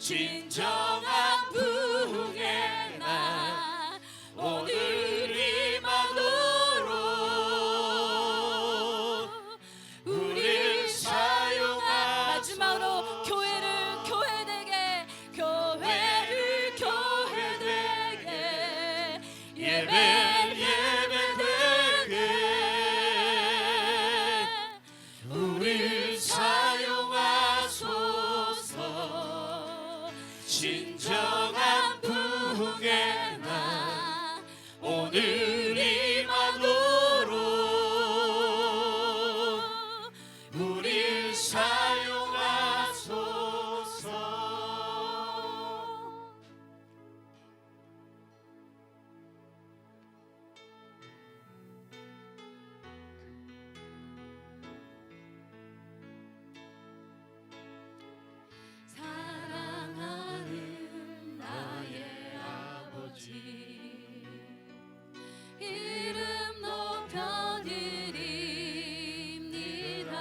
진정한 부흥의 날 오늘이만으로 우릴 사용하소서. 마지막으로 교회를 교회되게 예배되게 우릴 사용하소서. 진정한 부흥의 날 오늘이만으로 우릴 사용하소서. 사랑하는 나의 아버지, 이름 높여드립니다.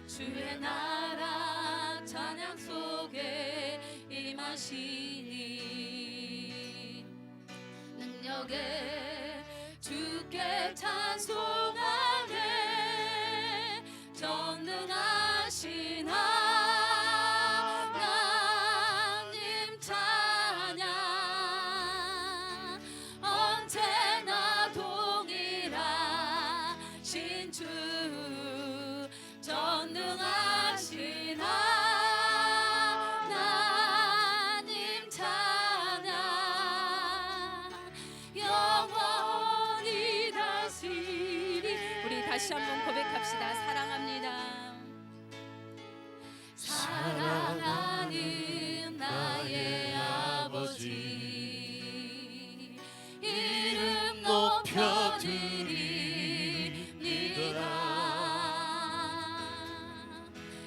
주의 나라 찬양 속에 임하시니 능력에 주께 찬송하네. 전능하신 하나님 찬양, 언제나 동일하신 주 전능하신 하나님 찬양, 영원히 다스리. 우리 다시 한번 고백합시다. 사랑합니다. 사랑하는 나의 아버지, 이름 높여드립니다.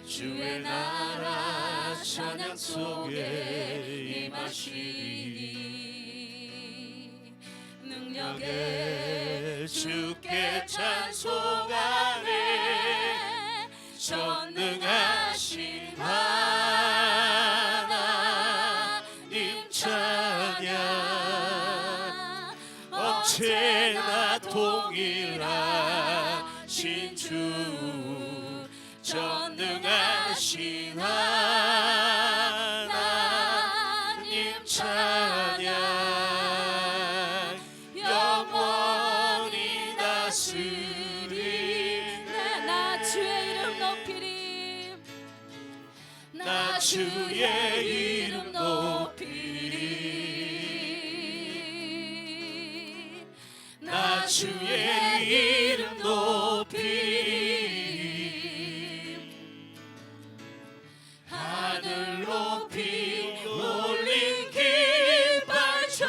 주의 나라 찬양 속에 임하시니 능력에 주께 찬송하네. 전능하신 하나님 찬양, 언제나 동일하신 주 전능하신 하나님 찬양, 영원히 다스리네. 나 주의 이름 높이리. 나 주의 이름 높이리. 나 주의 이름 높이리. 하늘 높이 올린 깃발처럼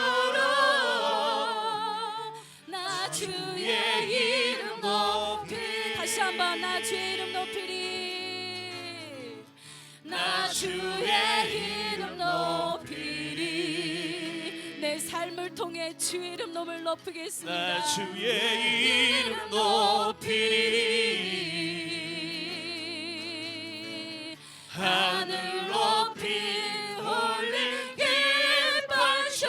나 주의 이름 높이리. 다시 한번 나 주의 이름 높이리. 나 주의 이름 높이리. 내 삶을 통해 주의 이름 높이겠습니다. 나 주의 이름 높이리. 하늘 높이 올린 깃발처럼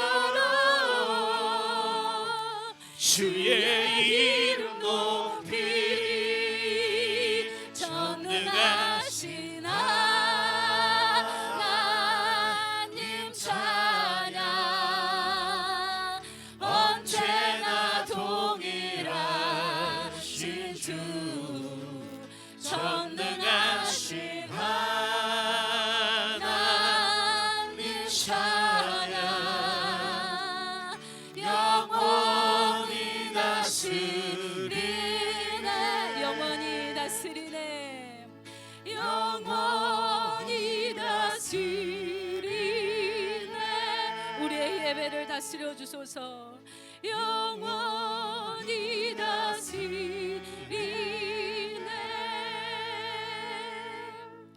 주의 이름 높이리. 전능하신 하나님 찬양, 언제나 동일하신 주 전능하신 하나님 찬양, 영원히 다스리네. 영원히 다스리네. 영원히 다스리네. 우리의 예배를 다스려 주소서. 영원히 다스리네.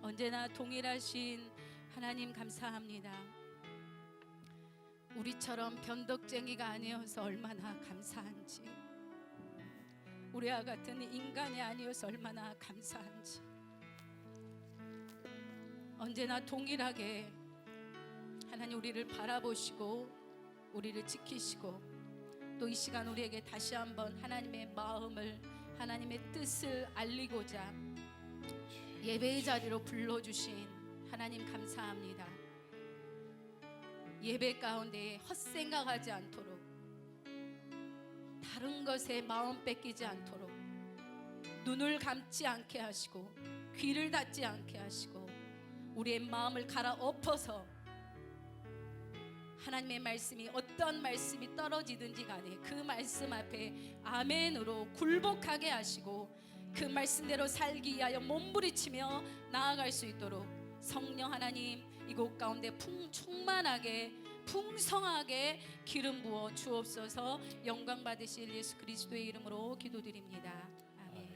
언제나 동일하신 하나님 감사합니다. 우리처럼 변덕쟁이가 아니어서 얼마나 감사한지, 우리와 같은 인간이 아니어서 얼마나 감사한지. 언제나 동일하게 하나님 우리를 바라보시고 우리를 지키시고 또 이 시간 우리에게 다시 한번 하나님의 마음을 하나님의 뜻을 알리고자 예배의 자리로 불러주신 하나님 감사합니다. 예배 가운데 헛생각하지 않도록 다른 것에 마음 뺏기지 않도록 눈을 감지 않게 하시고 귀를 닫지 않게 하시고 우리의 마음을 갈아엎어서 하나님의 말씀이 어떤 말씀이 떨어지든지 간에 그 말씀 앞에 아멘으로 굴복하게 하시고 그 말씀대로 살기 위하여 몸부리치며 나아갈 수 있도록 성령 하나님 이곳 가운데 충만하게 풍성하게 기름 부어 주옵소서. 영광 받으실 예수 그리스도의 이름으로 기도드립니다. 아멘.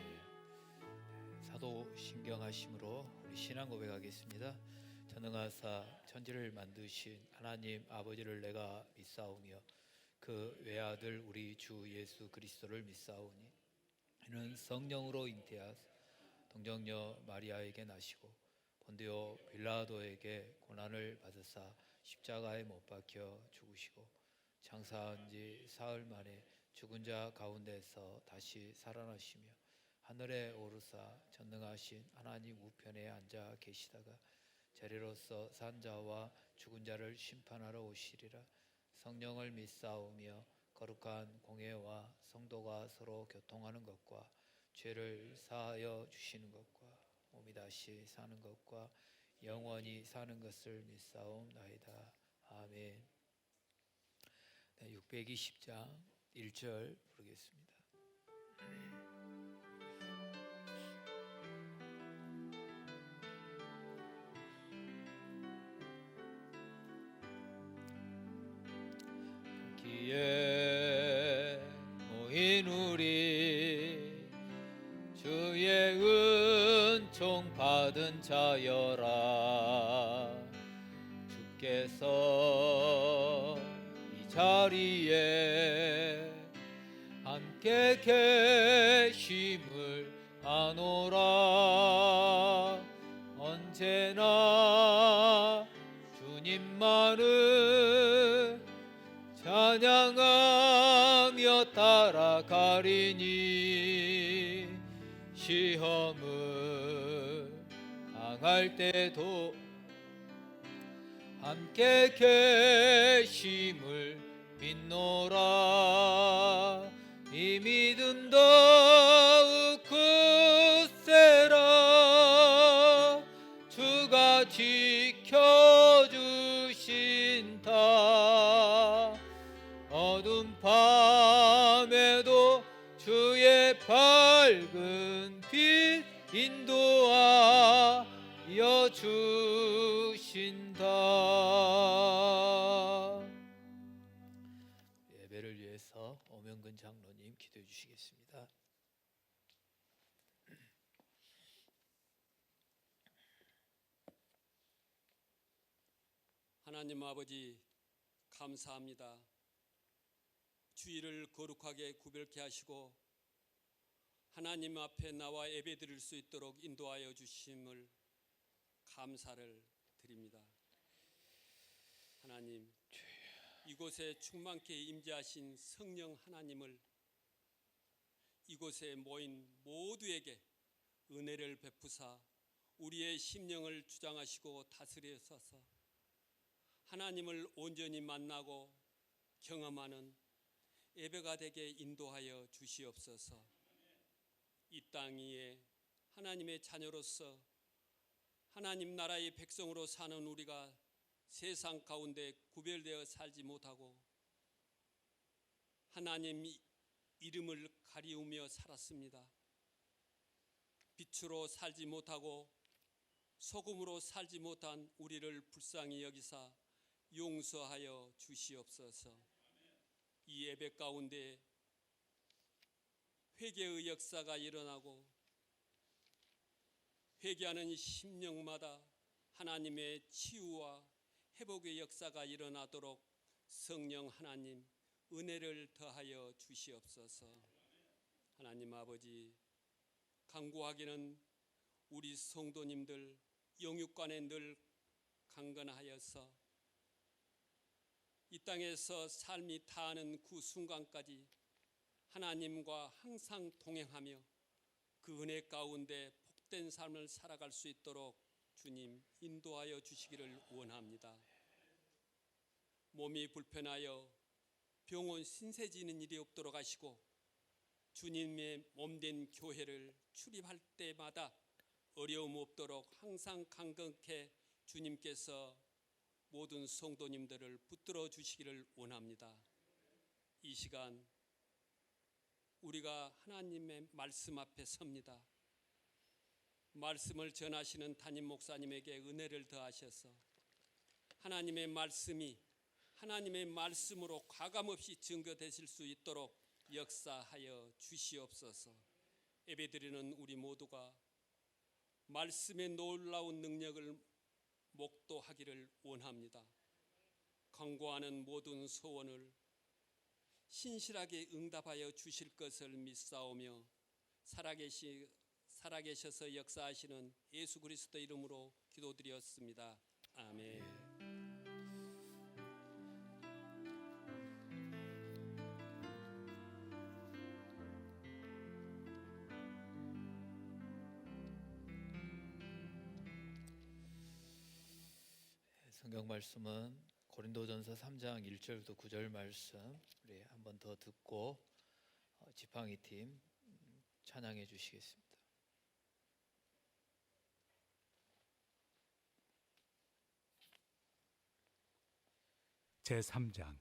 사도 신경하심으로 우리 신앙 고백하겠습니다. 전능하사 천지를 만드신 하나님 아버지를 내가 믿사오며 그 외아들 우리 주 예수 그리스도를 믿사오니 이는 성령으로 잉태하사 동정녀 마리아에게 나시고 본디오 빌라도에게 고난을 받으사 십자가에 못 박혀 죽으시고 장사한 지 사흘 만에 죽은 자 가운데서 다시 살아나시며 하늘에 오르사 전능하신 하나님 우편에 앉아 계시다가 재래로서 산 자와 죽은 자를 심판하러 오시리라. 성령을 믿사오며 거룩한 공회와 성도가 서로 교통하는 것과 죄를 사하여 주시는 것과 몸이 다시 사는 것과 영원히 사는 것을 믿사옵나이다. 아멘. 620장 1절 부르겠습니다. 기에 모인 우리 주의 은총 받은 자여라. 주께서 이 자리에 함께 계심을 아노라. 언제나 주님만을 찬양하며 따라가리니 시험을 당할 때도 함께 계심을 믿노라. 이 믿음 더욱 굳세라. 주가 지켜주신다. 어두운 밤에도 주의 밝은 빛 인도하여 주신다. 예배를 위해서 오명근 장로님 기도해 주시겠습니다. 하나님 아버지 감사합니다. 주일을 거룩하게 구별케 하시고 하나님 앞에 나와 예배드릴 수 있도록 인도하여 주심을 감사를 드립니다. 하나님, 이곳에 충만케 임재하신 성령 하나님을 이곳에 모인 모두에게 은혜를 베푸사 우리의 심령을 주장하시고 다스리소서. 하나님을 온전히 만나고 경험하는 예배가 되게 인도하여 주시옵소서. 이 땅 위에 하나님의 자녀로서 하나님 나라의 백성으로 사는 우리가 세상 가운데 구별되어 살지 못하고 하나님 이름을 가리우며 살았습니다. 빛으로 살지 못하고 소금으로 살지 못한 우리를 불쌍히 여기사 용서하여 주시옵소서. 이 예배 가운데 회개의 역사가 일어나고 회개하는 심령마다 하나님의 치유와 회복의 역사가 일어나도록 성령 하나님 은혜를 더하여 주시옵소서. 하나님 아버지, 간구하기는 우리 성도님들 영육간에 늘 강건하여서 이 땅에서 삶이 다하는 그 순간까지 하나님과 항상 동행하며 그 은혜 가운데 복된 삶을 살아갈 수 있도록 주님 인도하여 주시기를 원합니다. 몸이 불편하여 병원 신세지는 일이 없도록 하시고 주님의 몸된 교회를 출입할 때마다 어려움 없도록 항상 강건케 주님께서 모든 성도님들을 붙들어 주시기를 원합니다. 이 시간 우리가 하나님의 말씀 앞에 섭니다. 말씀을 전하시는 담임 목사님에게 은혜를 더하셔서 하나님의 말씀이 하나님의 말씀으로 과감없이 증거되실 수 있도록 역사하여 주시옵소서. 예배드리는 우리 모두가 말씀의 놀라운 능력을 목도하기를 원합니다. 간구하는 모든 소원을 신실하게 응답하여 주실 것을 믿사오며 살아계셔서 역사하시는 예수 그리스도 이름으로 기도드렸습니다. 아멘. 성경 말씀은 고린도전서 3장 1절부터 9절 말씀 우리 한 번 더 듣고 지팡이 팀 찬양해 주시겠습니다. 제3장.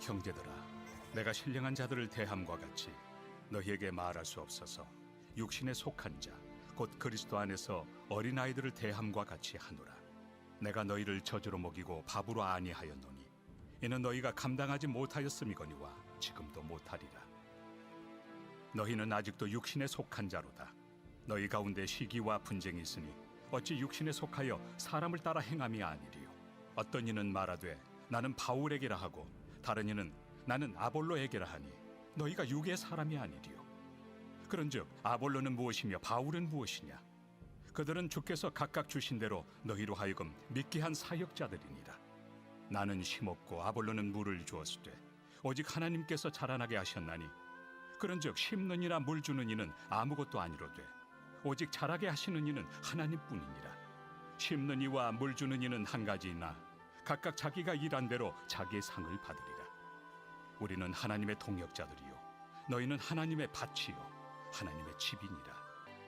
형제들아, 내가 신령한 자들을 대함과 같이 너희에게 말할 수 없어서 육신에 속한 자 곧 그리스도 안에서 어린아이들을 대함과 같이 하노라. 내가 너희를 저주로 먹이고 밥으로 아니하였노니 이는 너희가 감당하지 못하였음이거니와 지금도 못하리라. 너희는 아직도 육신에 속한 자로다. 너희 가운데 시기와 분쟁이 있으니 어찌 육신에 속하여 사람을 따라 행함이 아니리요. 어떤 이는 말하되 나는 바울에게라 하고 다른 이는 나는 아볼로에게라 하니 너희가 육의 사람이 아니리요. 그런즉 아볼로는 무엇이며 바울은 무엇이냐? 그들은 주께서 각각 주신 대로 너희로 하여금 믿게 한 사역자들이니라. 나는 심었고 아볼로는 물을 주었으되 오직 하나님께서 자라나게 하셨나니 그런즉 심는 이나 물 주는 이는 아무것도 아니로되 오직 자라게 하시는 이는 하나님뿐이니라. 심는 이와 물 주는 이는 한 가지이나 각각 자기가 일한 대로 자기의 상을 받으리라. 우리는 하나님의 동역자들이요 너희는 하나님의 밭이요 하나님의 집이니라. 아멘.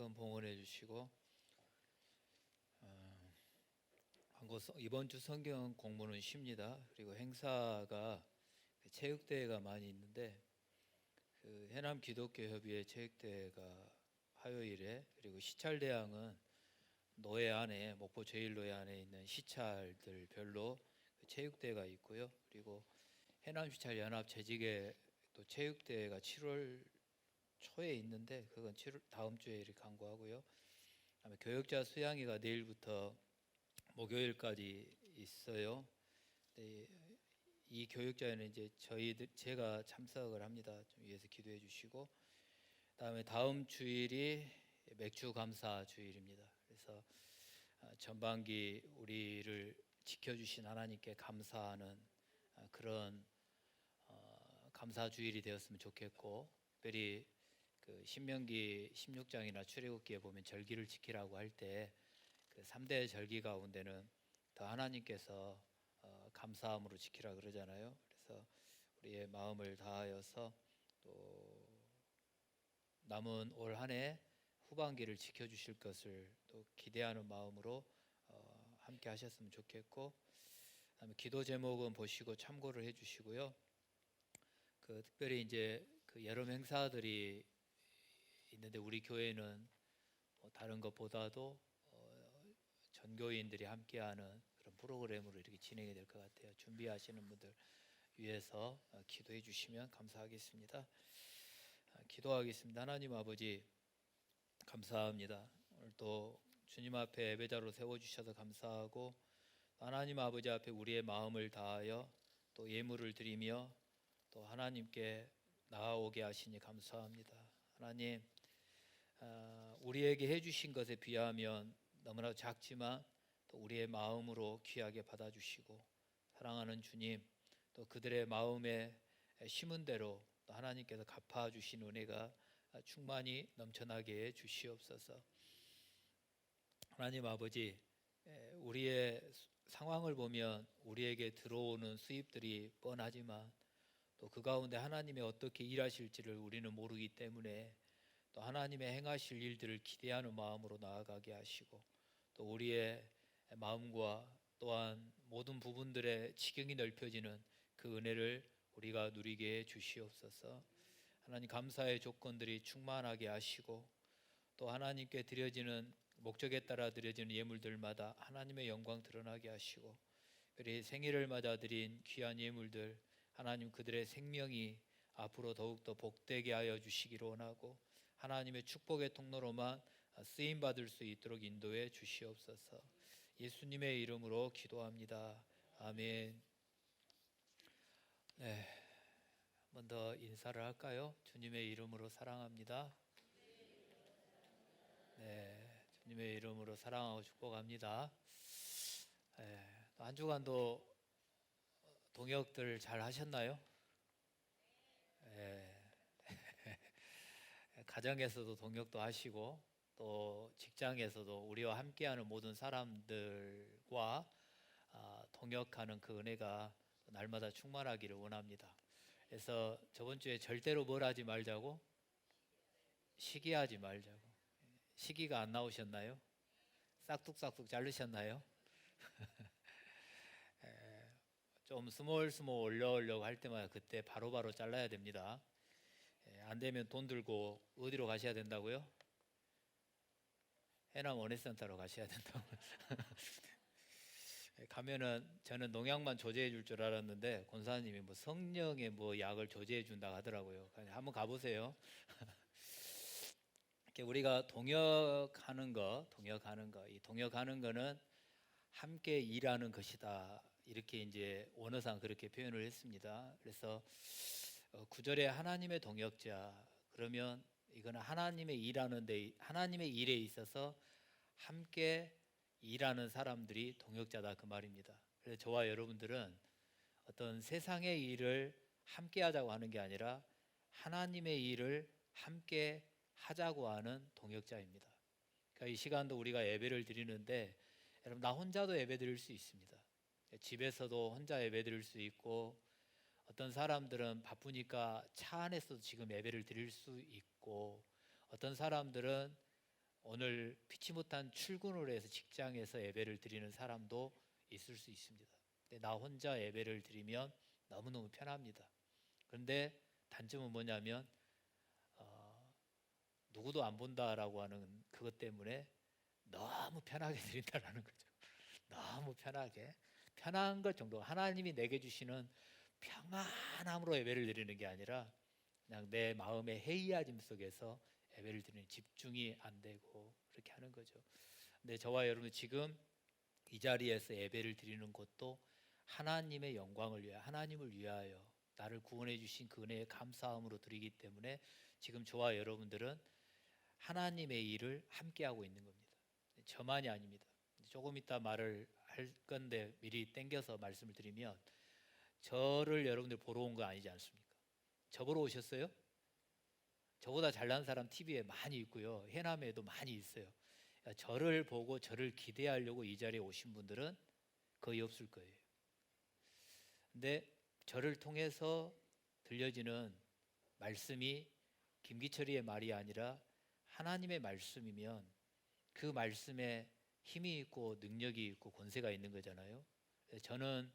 잠깐 봉헌해 주시고 이번 주 성경 공부는 쉽니다. 그리고 행사가 체육대회가 많이 있는데 그 해남 기독교 협의회 체육대회가 화요일에, 그리고 시찰대항은 노회 안에, 목포 제1노회 안에 있는 시찰들 별로 그 체육대회가 있고요. 그리고 해남 시찰 연합 재직에 또 체육대회가 7월 초에 있는데 그건 다음 주에 이렇게 강구하고요. 그다음에 교역자 수양회가 내일부터 목요일까지 있어요. 네, 이 교육자회는 이제 제가 참석을 합니다. 좀 위해서 기도해 주시고, 그다음에 다음 주일이 맥주 감사 주일입니다. 그래서 전반기 우리를 지켜주신 하나님께 감사하는 그런 감사 주일이 되었으면 좋겠고, 특별히 그 신명기 16장이나 출애굽기에 보면 절기를 지키라고 할 때 그 3대 절기 가운데는 더 하나님께서 감사함으로 지키라 그러잖아요. 그래서 우리의 마음을 다하여서 또 남은 올 한 해 후반기를 지켜주실 것을 또 기대하는 마음으로 함께 하셨으면 좋겠고, 그다음에 기도 제목은 보시고 참고를 해주시고요. 그 특별히 이제 그 여름 행사들이 있는데 우리 교회는 다른 것보다도 전교인들이 함께하는 그런 프로그램으로 이렇게 진행이 될 것 같아요. 준비하시는 분들 위해서 기도해 주시면 감사하겠습니다. 기도하겠습니다. 하나님 아버지, 감사합니다. 오늘 또 주님 앞에 예배자로 세워주셔서 감사하고, 하나님 아버지 앞에 우리의 마음을 다하여 또 예물을 드리며 또 하나님께 나아오게 하시니 감사합니다. 하나님, 우리에게 해주신 것에 비하면 너무나 작지만 또 우리의 마음으로 귀하게 받아주시고, 사랑하는 주님, 또 그들의 마음에 심은 대로 또 하나님께서 갚아주신 은혜가 충만히 넘쳐나게 해 주시옵소서. 하나님 아버지, 우리의 상황을 보면 우리에게 들어오는 수입들이 뻔하지만 또 그 가운데 하나님이 어떻게 일하실지를 우리는 모르기 때문에 또 하나님의 행하실 일들을 기대하는 마음으로 나아가게 하시고, 또 우리의 마음과 또한 모든 부분들의 지경이 넓혀지는 그 은혜를 우리가 누리게 해 주시옵소서. 하나님, 감사의 조건들이 충만하게 하시고, 또 하나님께 드려지는 목적에 따라 드려지는 예물들마다 하나님의 영광 드러나게 하시고, 우리 생일을 맞아 드린 귀한 예물들, 하나님 그들의 생명이 앞으로 더욱더 복되게 하여 주시기를 원하고, 하나님의 축복의 통로로만 쓰임 받을 수 있도록 인도해 주시옵소서. 예수님의 이름으로 기도합니다. 아멘. 네, 한 번 더 인사를 할까요? 주님의 이름으로 사랑합니다. 네, 주님의 이름으로 사랑하고 축복합니다. 네, 한 주간도 동역들 잘 하셨나요? 네. 가정에서도 동역도 하시고 또 직장에서도 우리와 함께하는 모든 사람들과 동역하는 그 은혜가 날마다 충만하기를 원합니다. 그래서 저번 주에 절대로 뭘 하지 말자고? 시기하지 말자고. 시기가 안 나오셨나요? 싹둑싹둑 자르셨나요? 좀 스몰스몰 올려오려고 할 때마다 그때 바로바로 잘라야 됩니다. 안 되면 돈 들고 어디로 가셔야 된다고요? 해남 원예센터로 가셔야 된다고. 가면은 저는 농약만 조제해 줄 줄 알았는데 권사님이 뭐 성령의 뭐 약을 조제해 준다 하더라고요. 한번 가보세요. 이렇게 우리가 동역하는 이 동역하는 거는 함께 일하는 것이다. 이렇게 이제 원어상 그렇게 표현을 했습니다. 그래서 9절에 하나님의 동역자, 그러면 이거는 하나님의 일에 있어서 함께 일하는 사람들이 동역자다 그 말입니다. 그래서 저와 여러분들은 어떤 세상의 일을 함께 하자고 하는 게 아니라 하나님의 일을 함께 하자고 하는 동역자입니다. 그러니까 이 시간도 우리가 예배를 드리는데 여러분, 나 혼자도 예배 드릴 수 있습니다. 집에서도 혼자 예배 드릴 수 있고, 어떤 사람들은 바쁘니까 차 안에서도 지금 예배를 드릴 수 있고, 어떤 사람들은 오늘 피치 못한 출근을 해서 직장에서 예배를 드리는 사람도 있을 수 있습니다. 근데 나 혼자 예배를 드리면 너무너무 편합니다. 그런데 단점은 뭐냐면 누구도 안 본다라고 하는 그것 때문에 너무 편하게 드린다라는 거죠. 너무 편하게, 편한 것 정도. 하나님이 내게 주시는 평안함으로 예배를 드리는 게 아니라 그냥 내 마음의 해이해짐 속에서 예배를 드리는, 집중이 안 되고 그렇게 하는 거죠. 근데 저와 여러분 지금 이 자리에서 예배를 드리는 것도 하나님의 영광을 위하여, 하나님을 위하여 나를 구원해 주신 그 은혜에 감사함으로 드리기 때문에 지금 저와 여러분들은 하나님의 일을 함께 하고 있는 겁니다. 저만이 아닙니다. 조금 이따 말을 할 건데 미리 땡겨서 말씀을 드리면, 저를 여러분들 보러 온 거 아니지 않습니까? 저 보러 오셨어요? 저보다 잘난 사람 TV에 많이 있고요, 해남에도 많이 있어요. 저를 보고 저를 기대하려고 이 자리에 오신 분들은 거의 없을 거예요. 근데 저를 통해서 들려지는 말씀이 김기철이의 말이 아니라 하나님의 말씀이면 그 말씀에 힘이 있고 능력이 있고 권세가 있는 거잖아요. 저는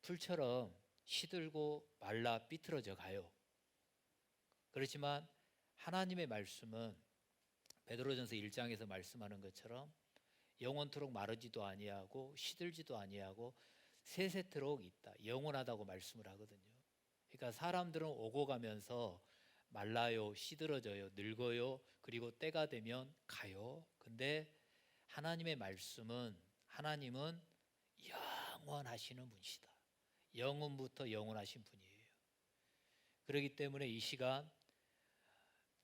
풀처럼 시들고 말라 삐뚤어져 가요. 그렇지만 하나님의 말씀은 베드로전서 1장에서 말씀하는 것처럼 영원토록 마르지도 아니하고 시들지도 아니하고 세세토록 있다, 영원하다고 말씀을 하거든요. 그러니까 사람들은 오고 가면서 말라요, 시들어져요, 늙어요, 그리고 때가 되면 가요. 근데 하나님의 말씀은, 하나님은 영원하시는 분이시다. 영원부터 영원하신 분이에요. 그렇기 때문에 이 시간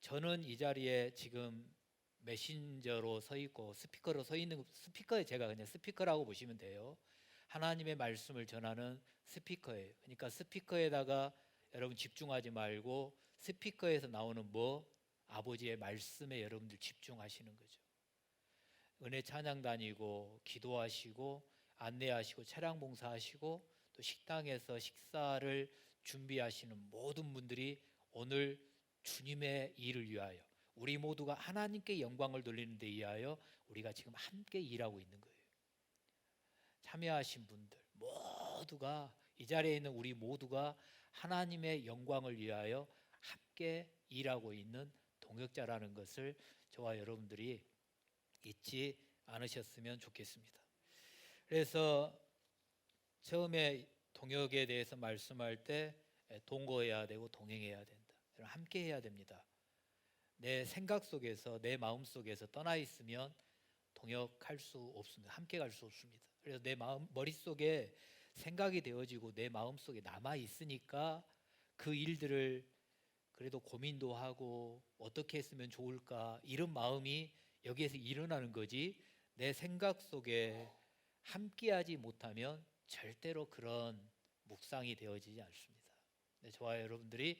저는 이 자리에 지금 메신저로 서 있고 스피커로 서 있는, 스피커에 제가 그냥 스피커라고 보시면 돼요. 하나님의 말씀을 전하는 스피커예요. 그러니까 스피커에다가 여러분 집중하지 말고 스피커에서 나오는 아버지의 말씀에 여러분들 집중하시는 거죠. 은혜 찬양 다니고 기도하시고 안내하시고 차량 봉사하시고 또 식당에서 식사를 준비하시는 모든 분들이 오늘 주님의 일을 위하여, 우리 모두가 하나님께 영광을 돌리는 데 위하여 우리가 지금 함께 일하고 있는 거예요. 참여하신 분들 모두가, 이 자리에 있는 우리 모두가 하나님의 영광을 위하여 함께 일하고 있는 동역자라는 것을 저와 여러분들이 잊지 않으셨으면 좋겠습니다. 그래서 처음에 동역에 대해서 말씀할 때 동거해야 되고 동행해야 된다, 함께 해야 됩니다. 내 생각 속에서, 내 마음 속에서 떠나 있으면 동역할 수 없습니다. 함께 갈 수 없습니다. 그래서 내 머릿속에 생각이 되어지고 내 마음속에 남아 있으니까 그 일들을 그래도 고민도 하고 어떻게 했으면 좋을까, 이런 마음이 여기에서 일어나는 거지, 내 생각 속에 함께하지 못하면 절대로 그런 묵상이 되어지지 않습니다. 저와 여러분들이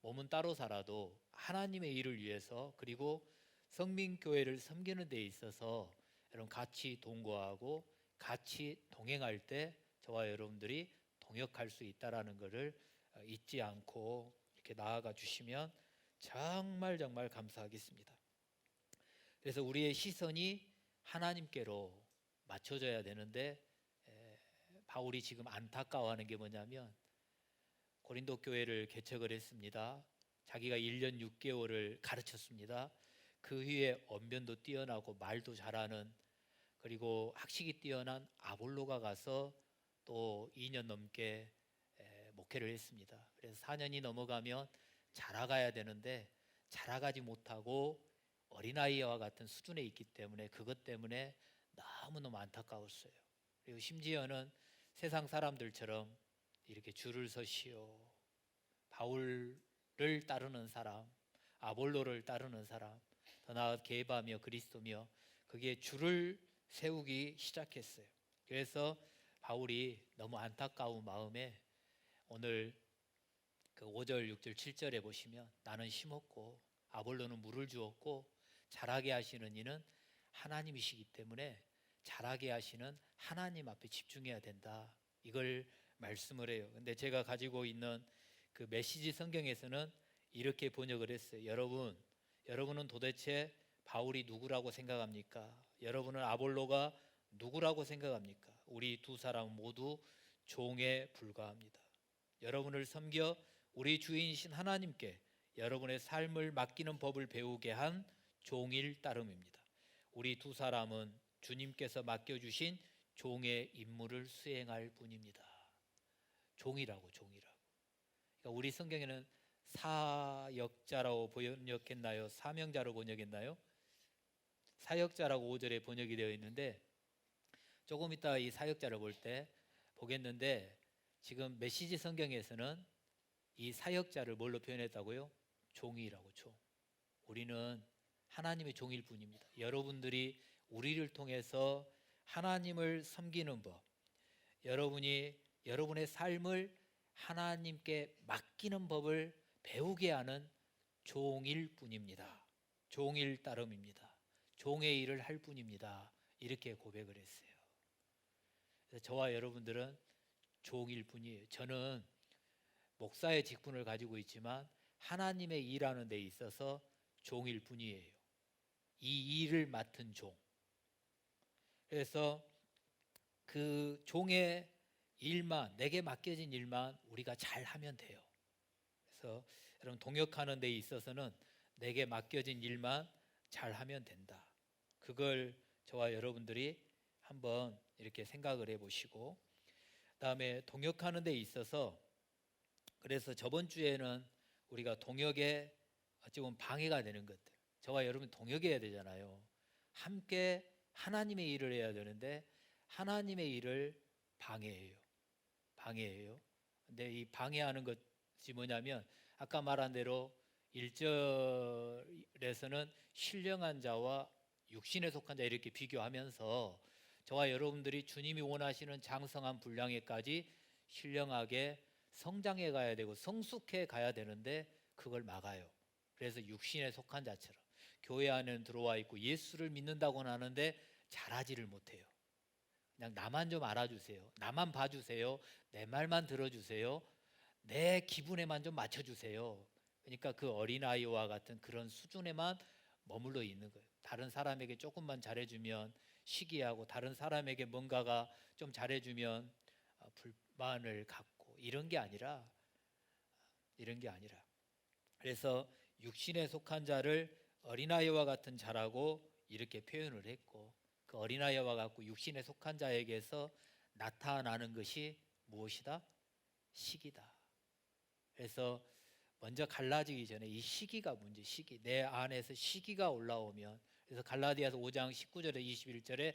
몸은 따로 살아도 하나님의 일을 위해서, 그리고 성민교회를 섬기는 데 있어서 여러분 같이 동거하고 같이 동행할 때 저와 여러분들이 동역할 수 있다라는 것을 잊지 않고 이렇게 나아가 주시면 정말 정말 감사하겠습니다. 그래서 우리의 시선이 하나님께로 맞춰져야 되는데, 바울이 지금 안타까워하는 게 뭐냐면, 고린도 교회를 개척을 했습니다. 자기가 1년 6개월을 가르쳤습니다. 그 후에 언변도 뛰어나고 말도 잘하는, 그리고 학식이 뛰어난 아볼로가 가서 또 2년 넘게 목회를 했습니다. 그래서 4년이 넘어가면 자라가야 되는데 자라가지 못하고 어린아이와 같은 수준에 있기 때문에, 그것 때문에 너무너무 안타까웠어요. 그리고 심지어는 세상 사람들처럼 이렇게 줄을 서시오, 바울을 따르는 사람, 아볼로를 따르는 사람, 더 나아 게바며 그리스도며, 그게 줄을 세우기 시작했어요. 그래서 바울이 너무 안타까운 마음에 오늘 그 5절, 6절, 7절에 보시면 나는 심었고 아볼로는 물을 주었고 자라게 하시는 이는 하나님이시기 때문에 자라게 하시는 하나님 앞에 집중해야 된다, 이걸 말씀을 해요. 근데 제가 가지고 있는 그 메시지 성경에서는 이렇게 번역을 했어요. 여러분은 도대체 바울이 누구라고 생각합니까? 여러분은 아볼로가 누구라고 생각합니까? 우리 두 사람 모두 종에 불과합니다. 여러분을 섬겨 우리 주인이신 하나님께 여러분의 삶을 맡기는 법을 배우게 한 종일 따름입니다. 우리 두 사람은 주님께서 맡겨주신 종의 임무를 수행할 뿐입니다. 종이라고. 그러니까 우리 성경에는 사역자라고 번역했나요? 사명자로 번역했나요? 사역자라고 5절에 번역이 되어 있는데, 조금 이따 이 사역자를 볼 때 보겠는데, 지금 메시지 성경에서는 이 사역자를 뭘로 표현했다고요? 종이라고. 종. 우리는 하나님의 종일 뿐입니다. 여러분들이 우리를 통해서 하나님을 섬기는 법, 여러분이 여러분의 삶을 하나님께 맡기는 법을 배우게 하는 종일 뿐입니다. 종일 따름입니다. 종의 일을 할 뿐입니다. 이렇게 고백을 했어요. 그래서 저와 여러분들은 종일 뿐이에요. 저는 목사의 직분을 가지고 있지만 하나님의 일하는 데 있어서 종일 뿐이에요. 이 일을 맡은 종. 그래서 그 종의 일만, 내게 맡겨진 일만 우리가 잘 하면 돼요. 그래서 여러분, 동역하는 데 있어서는 내게 맡겨진 일만 잘 하면 된다. 그걸 저와 여러분들이 한번 이렇게 생각을 해보시고, 그다음에 동역하는 데 있어서, 그래서 저번 주에는 우리가 동역에 어찌 보면 방해가 되는 것들, 저와 여러분 동역해야 되잖아요. 함께 하나님의 일을 해야 되는데 하나님의 일을 방해해요. 근데 이 방해하는 것이 뭐냐면, 아까 말한 대로 1절에서는 신령한 자와 육신에 속한 자 이렇게 비교하면서 저와 여러분들이 주님이 원하시는 장성한 분량에까지 신령하게 성장해 가야 되고 성숙해 가야 되는데 그걸 막아요. 그래서 육신에 속한 자처럼 교회 안에는 들어와 있고 예수를 믿는다고는 하는데 잘하지를 못해요. 그냥 나만 좀 알아주세요, 나만 봐주세요, 내 말만 들어주세요, 내 기분에만 좀 맞춰주세요. 그러니까 그 어린아이와 같은 그런 수준에만 머물러 있는 거예요. 다른 사람에게 조금만 잘해주면 시기하고, 다른 사람에게 뭔가가 좀 잘해주면 불만을 갖고, 이런 게 아니라 그래서 육신에 속한 자를 어린아이와 같은 자라고 이렇게 표현을 했고, 그 어린아이와 같고 육신에 속한 자에게서 나타나는 것이 무엇이다? 시기다. 그래서 먼저 갈라지기 전에 이 시기가 문제, 시기. 내 안에서 시기가 올라오면, 그래서 갈라디아서 5장 19절에 21절에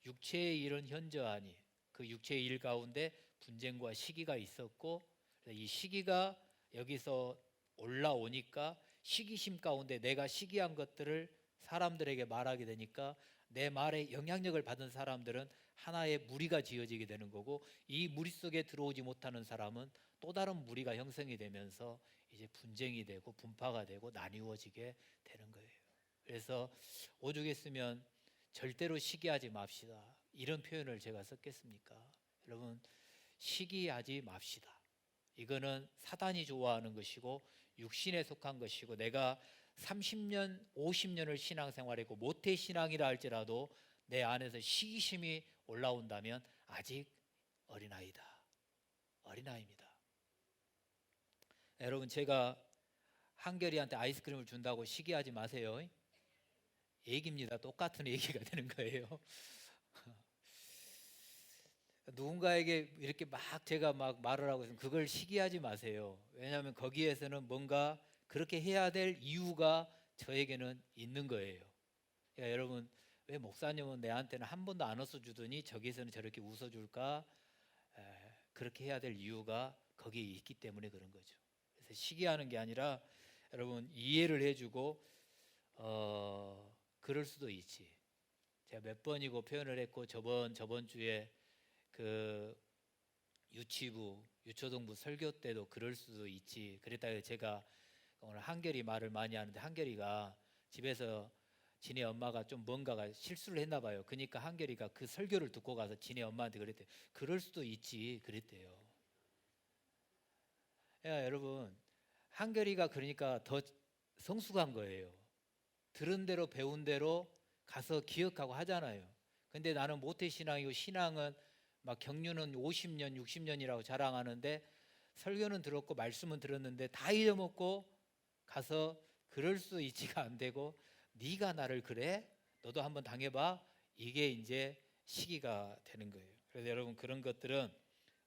육체의 일은 현저하니, 그 육체의 일 가운데 분쟁과 시기가 있었고, 이 시기가 여기서 올라오니까 시기심 가운데 내가 시기한 것들을 사람들에게 말하게 되니까 내 말에 영향력을 받은 사람들은 하나의 무리가 지어지게 되는 거고, 이 무리 속에 들어오지 못하는 사람은 또 다른 무리가 형성이 되면서 이제 분쟁이 되고 분파가 되고 나뉘어지게 되는 거예요. 그래서 오죽 했으면 절대로 시기하지 맙시다, 이런 표현을 제가 썼겠습니까? 여러분, 시기하지 맙시다. 이거는 사단이 좋아하는 것이고 육신에 속한 것이고, 내가 30년 50년을 신앙생활했고 모태신앙이라 할지라도 내 안에서 시기심이 올라온다면 아직 어린아이입니다. 여러분, 제가 한결이한테 아이스크림을 준다고 시기하지 마세요. 얘기입니다. 똑같은 얘기가 되는 거예요. 누군가에게 이렇게 막 제가 막 말을 하고 있으면 그걸 시기하지 마세요. 왜냐하면 거기에서는 뭔가 그렇게 해야 될 이유가 저에게는 있는 거예요. 그러니까 여러분, 왜 목사님은 내한테는 한 번도 안 웃어주더니 저기서는 저렇게 웃어줄까? 그렇게 해야 될 이유가 거기에 있기 때문에 그런 거죠. 그래서 시기하는 게 아니라 여러분 이해를 해주고, 그럴 수도 있지. 제가 몇 번이고 표현을 했고, 저번 주에 그 유초동부 설교 때도 그럴 수도 있지. 그랬다가 제가 오늘 한결이 말을 많이 하는데, 한결이가 집에서 지네 엄마가 좀 뭔가가 실수를 했나 봐요. 그러니까 한결이가 그 설교를 듣고 가서 지네 엄마한테 그랬대요. 그럴 수도 있지, 그랬대요. 야, 여러분, 한결이가 그러니까 더 성숙한 거예요. 들은 대로 배운 대로 가서 기억하고 하잖아요. 근데 나는 모태신앙이고 신앙은 막 경륜은 50년, 60년이라고 자랑하는데 설교는 들었고 말씀은 들었는데 다 잊어먹고 가서 그럴 수 있지가 안 되고 네가 나를 그래? 너도 한번 당해봐. 이게 이제 시기가 되는 거예요. 그래서 여러분 그런 것들은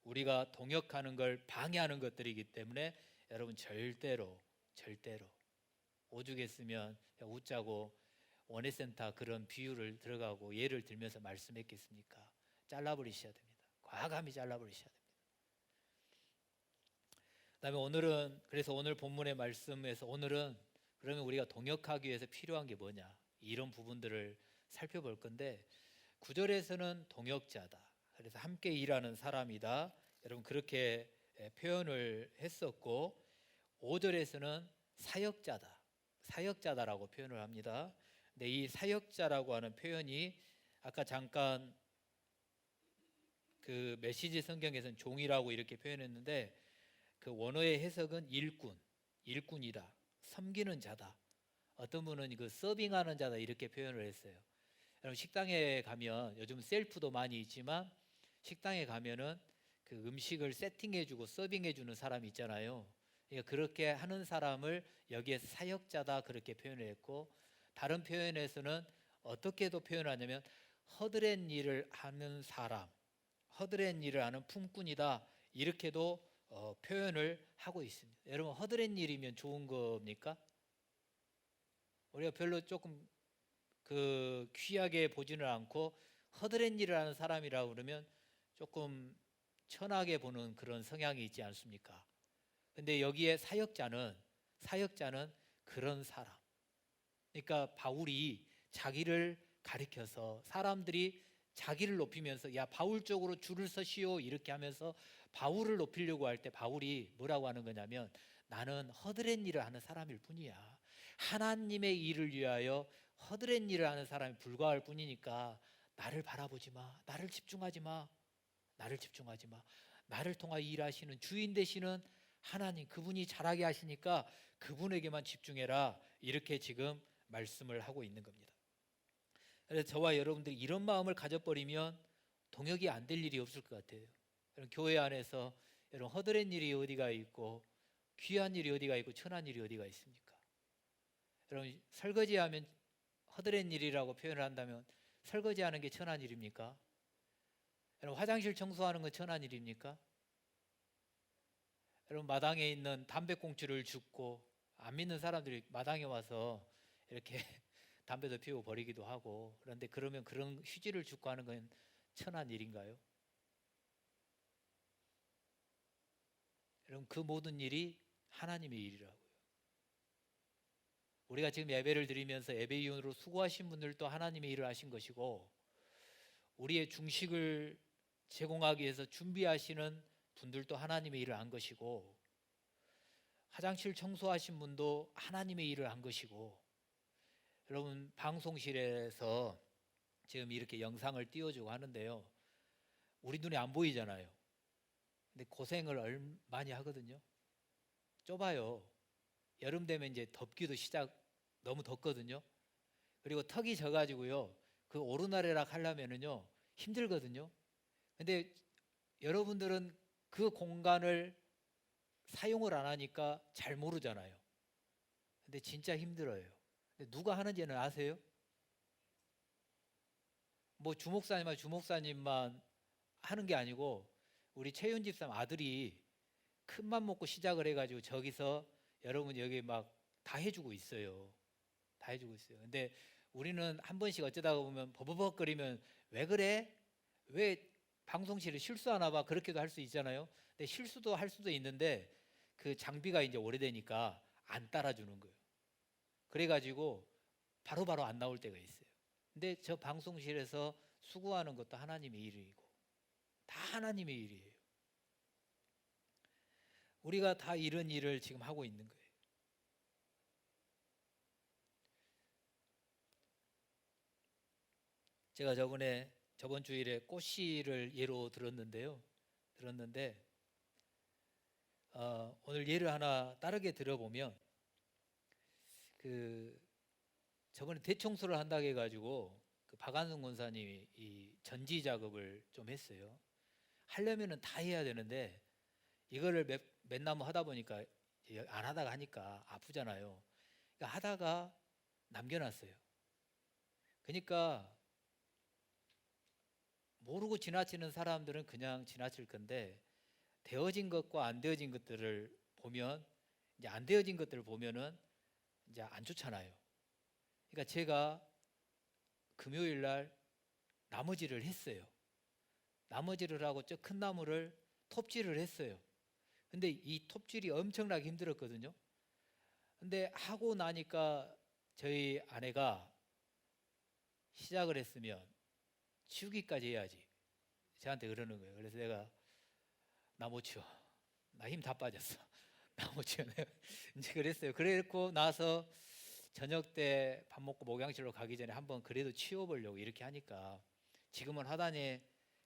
우리가 동역하는 걸 방해하는 것들이기 때문에 여러분 절대로 오죽했으면 웃자고 원예센터 그런 비유를 들어가고 예를 들면서 말씀했겠습니까? 잘라버리셔야 됩니다. 과감히 잘라버리셔야 됩니다. 그다음에 오늘은 그래서 오늘 본문의 말씀에서 오늘은 그러면 우리가 동역하기 위해서 필요한 게 뭐냐 이런 부분들을 살펴볼 건데 9절에서는 동역자다. 그래서 함께 일하는 사람이다. 여러분 그렇게 표현을 했었고 5절에서는 사역자다라고 표현을 합니다. 근데 이 사역자라고 하는 표현이 아까 잠깐 그 메시지 성경에서는 종이라고 이렇게 표현했는데 그 원어의 해석은 일꾼이다, 섬기는 자다. 어떤 분은 그 서빙하는 자다 이렇게 표현을 했어요. 여러분 식당에 가면 요즘 셀프도 많이 있지만 식당에 가면은 그 음식을 세팅해주고 서빙해주는 사람이 있잖아요. 그러니까 그렇게 하는 사람을 여기에 사역자다 그렇게 표현을 했고 다른 표현에서는 어떻게도 표현하냐면 허드렛 일을 하는 사람, 허드렛 일을 하는 품꾼이다 이렇게도 표현을 하고 있습니다. 여러분 허드렛 일이면 좋은 겁니까? 우리가 별로 조금 그 귀하게 보지는 않고 허드렛 일을 하는 사람이라고 그러면 조금 천하게 보는 그런 성향이 있지 않습니까? 근데 여기에 사역자는 그런 사람. 그러니까 바울이 자기를 가리켜서 사람들이 자기를 높이면서 야 바울 쪽으로 줄을 서시오 이렇게 하면서 바울을 높이려고 할 때 바울이 뭐라고 하는 거냐면 나는 허드렛 일을 하는 사람일 뿐이야. 하나님의 일을 위하여 허드렛 일을 하는 사람이 불과할 뿐이니까 나를 바라보지 마. 나를 집중하지 마. 나를 통하여 일하시는 주인 되시는 하나님 그분이 잘하게 하시니까 그분에게만 집중해라. 이렇게 지금 말씀을 하고 있는 겁니다. 그래서 저와 여러분들이 이런 마음을 가져버리면 동역이 안 될 일이 없을 것 같아요. 여러분 교회 안에서 여러분 허드렛 일이 어디가 있고 귀한 일이 어디가 있고 천한 일이 어디가 있습니까? 여러분 설거지하면 허드렛 일이라고 표현을 한다면 설거지하는 게 천한 일입니까? 여러분 화장실 청소하는 건 천한 일입니까? 여러분 마당에 있는 담배꽁초를 줍고 안 믿는 사람들이 마당에 와서 이렇게 담배도 피우고 버리기도 하고 그런데 그러면 그런 휴지를 줍고 하는 건 천한 일인가요? 여러분 그 모든 일이 하나님의 일이라고요. 우리가 지금 예배를 드리면서 예배위원으로 수고하신 분들도 하나님의 일을 하신 것이고 우리의 중식을 제공하기 위해서 준비하시는 분들도 하나님의 일을 한 것이고 화장실 청소하신 분도 하나님의 일을 한 것이고 여러분 방송실에서 지금 이렇게 영상을 띄워주고 하는데요 우리 눈에 안 보이잖아요. 근데 고생을 많이 하거든요. 좁아요. 여름 되면 이제 덥기도 너무 덥거든요. 그리고 턱이 져가지고요 그 오르나리락 하려면은요 힘들거든요. 근데 여러분들은 그 공간을 사용을 안 하니까 잘 모르잖아요. 근데 진짜 힘들어요. 근데 누가 하는지는 아세요? 뭐 주목사님만 하는 게 아니고 우리 최윤 집사님 아들이 큰맘 먹고 시작을 해가지고 저기서 여러분 여기 막 다 해주고 있어요. 근데 우리는 한 번씩 어쩌다가 보면 버벅거리면 왜 그래? 왜 방송실에 실수하나 봐. 그렇게도 할 수 있잖아요. 근데 실수도 할 수도 있는데 그 장비가 이제 오래되니까 안 따라주는 거예요. 그래가지고 바로바로 안 나올 때가 있어요. 근데 저 방송실에서 수고하는 것도 하나님의 일이고 다 하나님의 일이에요. 우리가 다 이런 일을 지금 하고 있는 거예요. 제가 저번 주일에 꽃씨를 예로 들었는데 오늘 예를 하나 다르게 들어보면 저번에 대청소를 한다고 해가지고 그 박한승 권사님이 이 전지 작업을 좀 했어요. 하려면은 다 해야 되는데 이거를 맨나무 하다 보니까 안 하다가 하니까 아프잖아요. 그러니까 하다가 남겨놨어요. 그러니까 모르고 지나치는 사람들은 그냥 지나칠 건데 되어진 것과 안 되어진 것들을 보면 이제 안 되어진 것들을 보면은 이제 안 좋잖아요. 그러니까 제가 금요일 날 나머지를 했어요. 나머지를 하고 저 큰 나무를 톱질을 했어요. 근데 이 톱질이 엄청나게 힘들었거든요. 근데 하고 나니까 저희 아내가 시작을 했으면 치우기까지 해야지 저한테 그러는 거예요. 그래서 내가 나 못 치워. 나 힘 다 빠졌어. 나 못 치워. 이제 그랬어요. 그랬고 나서 저녁 때 밥 먹고 목양실로 가기 전에 한번 그래도 치워보려고 이렇게 하니까 지금은 하단에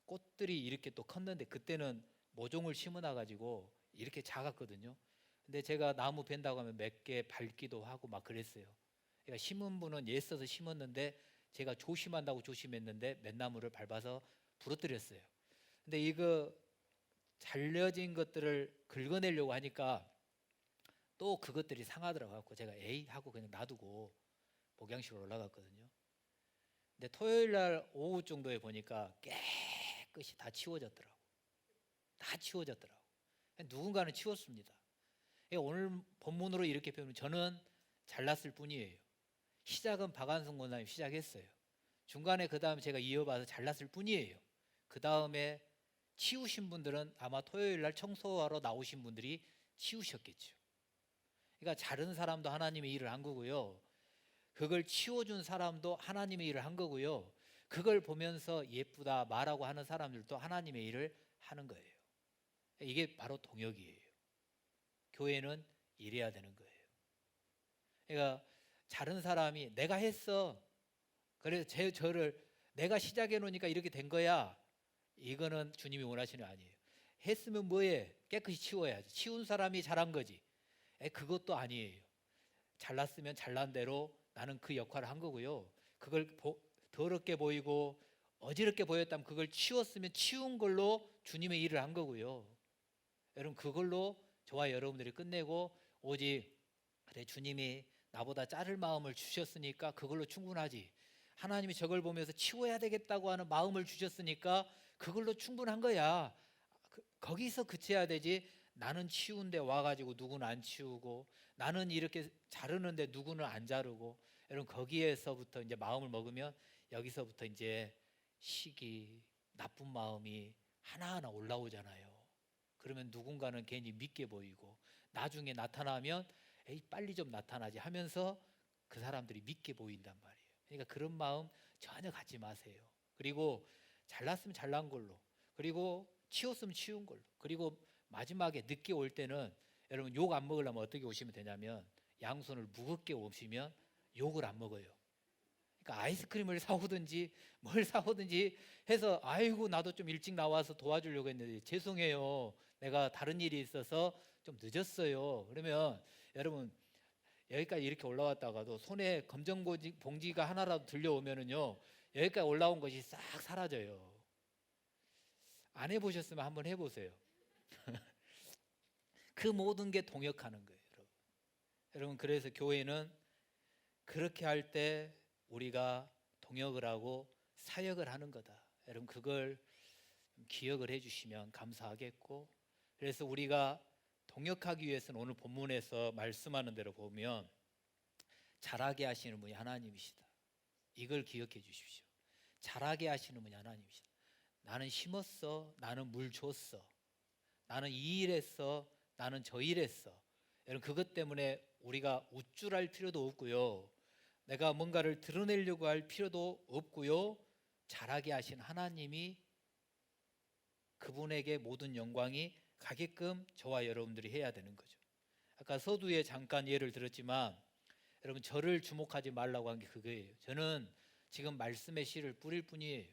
꽃들이 이렇게 또 컸는데 그때는 모종을 심어놔가지고 이렇게 작았거든요. 근데 제가 나무 벤다고 하면 몇 개 밟기도 하고 막 그랬어요. 그러니까 심은 분은 애써서 심었는데 제가 조심한다고 조심했는데 맨나무를 밟아서 부러뜨렸어요. 근데 이거 잘려진 것들을 긁어내려고 하니까 또 그것들이 상하더라고요. 제가 에이 하고 그냥 놔두고 목양실로 올라갔거든요. 근데 토요일 날 오후 정도에 보니까 깨끗이 다 치워졌더라고. 다 치워졌더라고. 누군가는 치웠습니다. 오늘 본문으로 이렇게 표현하면 저는 잘났을 뿐이에요. 시작은 박한승 권사님 시작했어요. 중간에 그 다음에 제가 이어봐서 잘났을 뿐이에요. 그 다음에 치우신 분들은 아마 토요일 날 청소하러 나오신 분들이 치우셨겠죠. 그러니까 자른 사람도 하나님의 일을 한 거고요. 그걸 치워준 사람도 하나님의 일을 한 거고요. 그걸 보면서 예쁘다 말하고 하는 사람들도 하나님의 일을 하는 거예요. 이게 바로 동역이에요. 교회는 이래야 되는 거예요. 그러니까 자른 사람이 내가 했어. 그래서 저를 내가 시작해 놓으니까 이렇게 된 거야. 이거는 주님이 원하시는 거 아니에요. 했으면 뭐해? 깨끗이 치워야지. 치운 사람이 잘한 거지. 그것도 아니에요. 잘났으면 잘난 대로 나는 그 역할을 한 거고요. 그걸 더럽게 보이고 어지럽게 보였다면 그걸 치웠으면 치운 걸로 주님의 일을 한 거고요. 여러분 그걸로 저와 여러분들이 끝내고 오직 그래 주님이 나보다 자를 마음을 주셨으니까 그걸로 충분하지. 하나님이 저걸 보면서 치워야 되겠다고 하는 마음을 주셨으니까 그걸로 충분한 거야. 거기서 그쳐야 되지. 나는 치운데 와가지고 누구는 안 치우고 나는 이렇게 자르는데 누구는 안 자르고 여러분 거기에서부터 이제 마음을 먹으면 여기서부터 이제 시기 나쁜 마음이 하나하나 올라오잖아요. 그러면 누군가는 괜히 믿게 보이고 나중에 나타나면 에이 빨리 좀 나타나지 하면서 그 사람들이 믿게 보인단 말이에요. 그러니까 그런 마음 전혀 갖지 마세요. 그리고 잘났으면 잘난 걸로, 그리고 치웠으면 치운 걸로, 그리고 마지막에 늦게 올 때는 여러분 욕 안 먹으려면 어떻게 오시면 되냐면 양손을 무겁게 오시면 욕을 안 먹어요. 그러니까 아이스크림을 사오든지 뭘 사오든지 해서 아이고 나도 좀 일찍 나와서 도와주려고 했는데 죄송해요. 내가 다른 일이 있어서 좀 늦었어요. 그러면 여러분 여기까지 이렇게 올라왔다가도 손에 검정 봉지가 하나라도 들려오면은요 여기까지 올라온 것이 싹 사라져요. 안 해보셨으면 한번 해보세요. 그 모든 게 동역하는 거예요, 여러분. 그래서 교회는 그렇게 할 때 우리가 동역을 하고 사역을 하는 거다. 여러분 그걸 기억을 해주시면 감사하겠고, 그래서 우리가 동역하기 위해서는 오늘 본문에서 말씀하는 대로 보면 자라게 하시는 분이 하나님이시다. 이걸 기억해 주십시오. 자라게 하시는 분이 하나님이시다. 나는 심었어, 나는 물 줬어, 나는 이 일했어, 나는 저 일했어. 여러분 그것 때문에 우리가 우쭐할 필요도 없고요, 내가 뭔가를 드러내려고 할 필요도 없고요. 자라게 하신 하나님이 그분에게 모든 영광이 가게끔 저와 여러분들이 해야 되는 거죠. 아까 서두에 잠깐 예를 들었지만 여러분 저를 주목하지 말라고 한 게 그거예요. 저는 지금 말씀의 씨를 뿌릴 뿐이에요.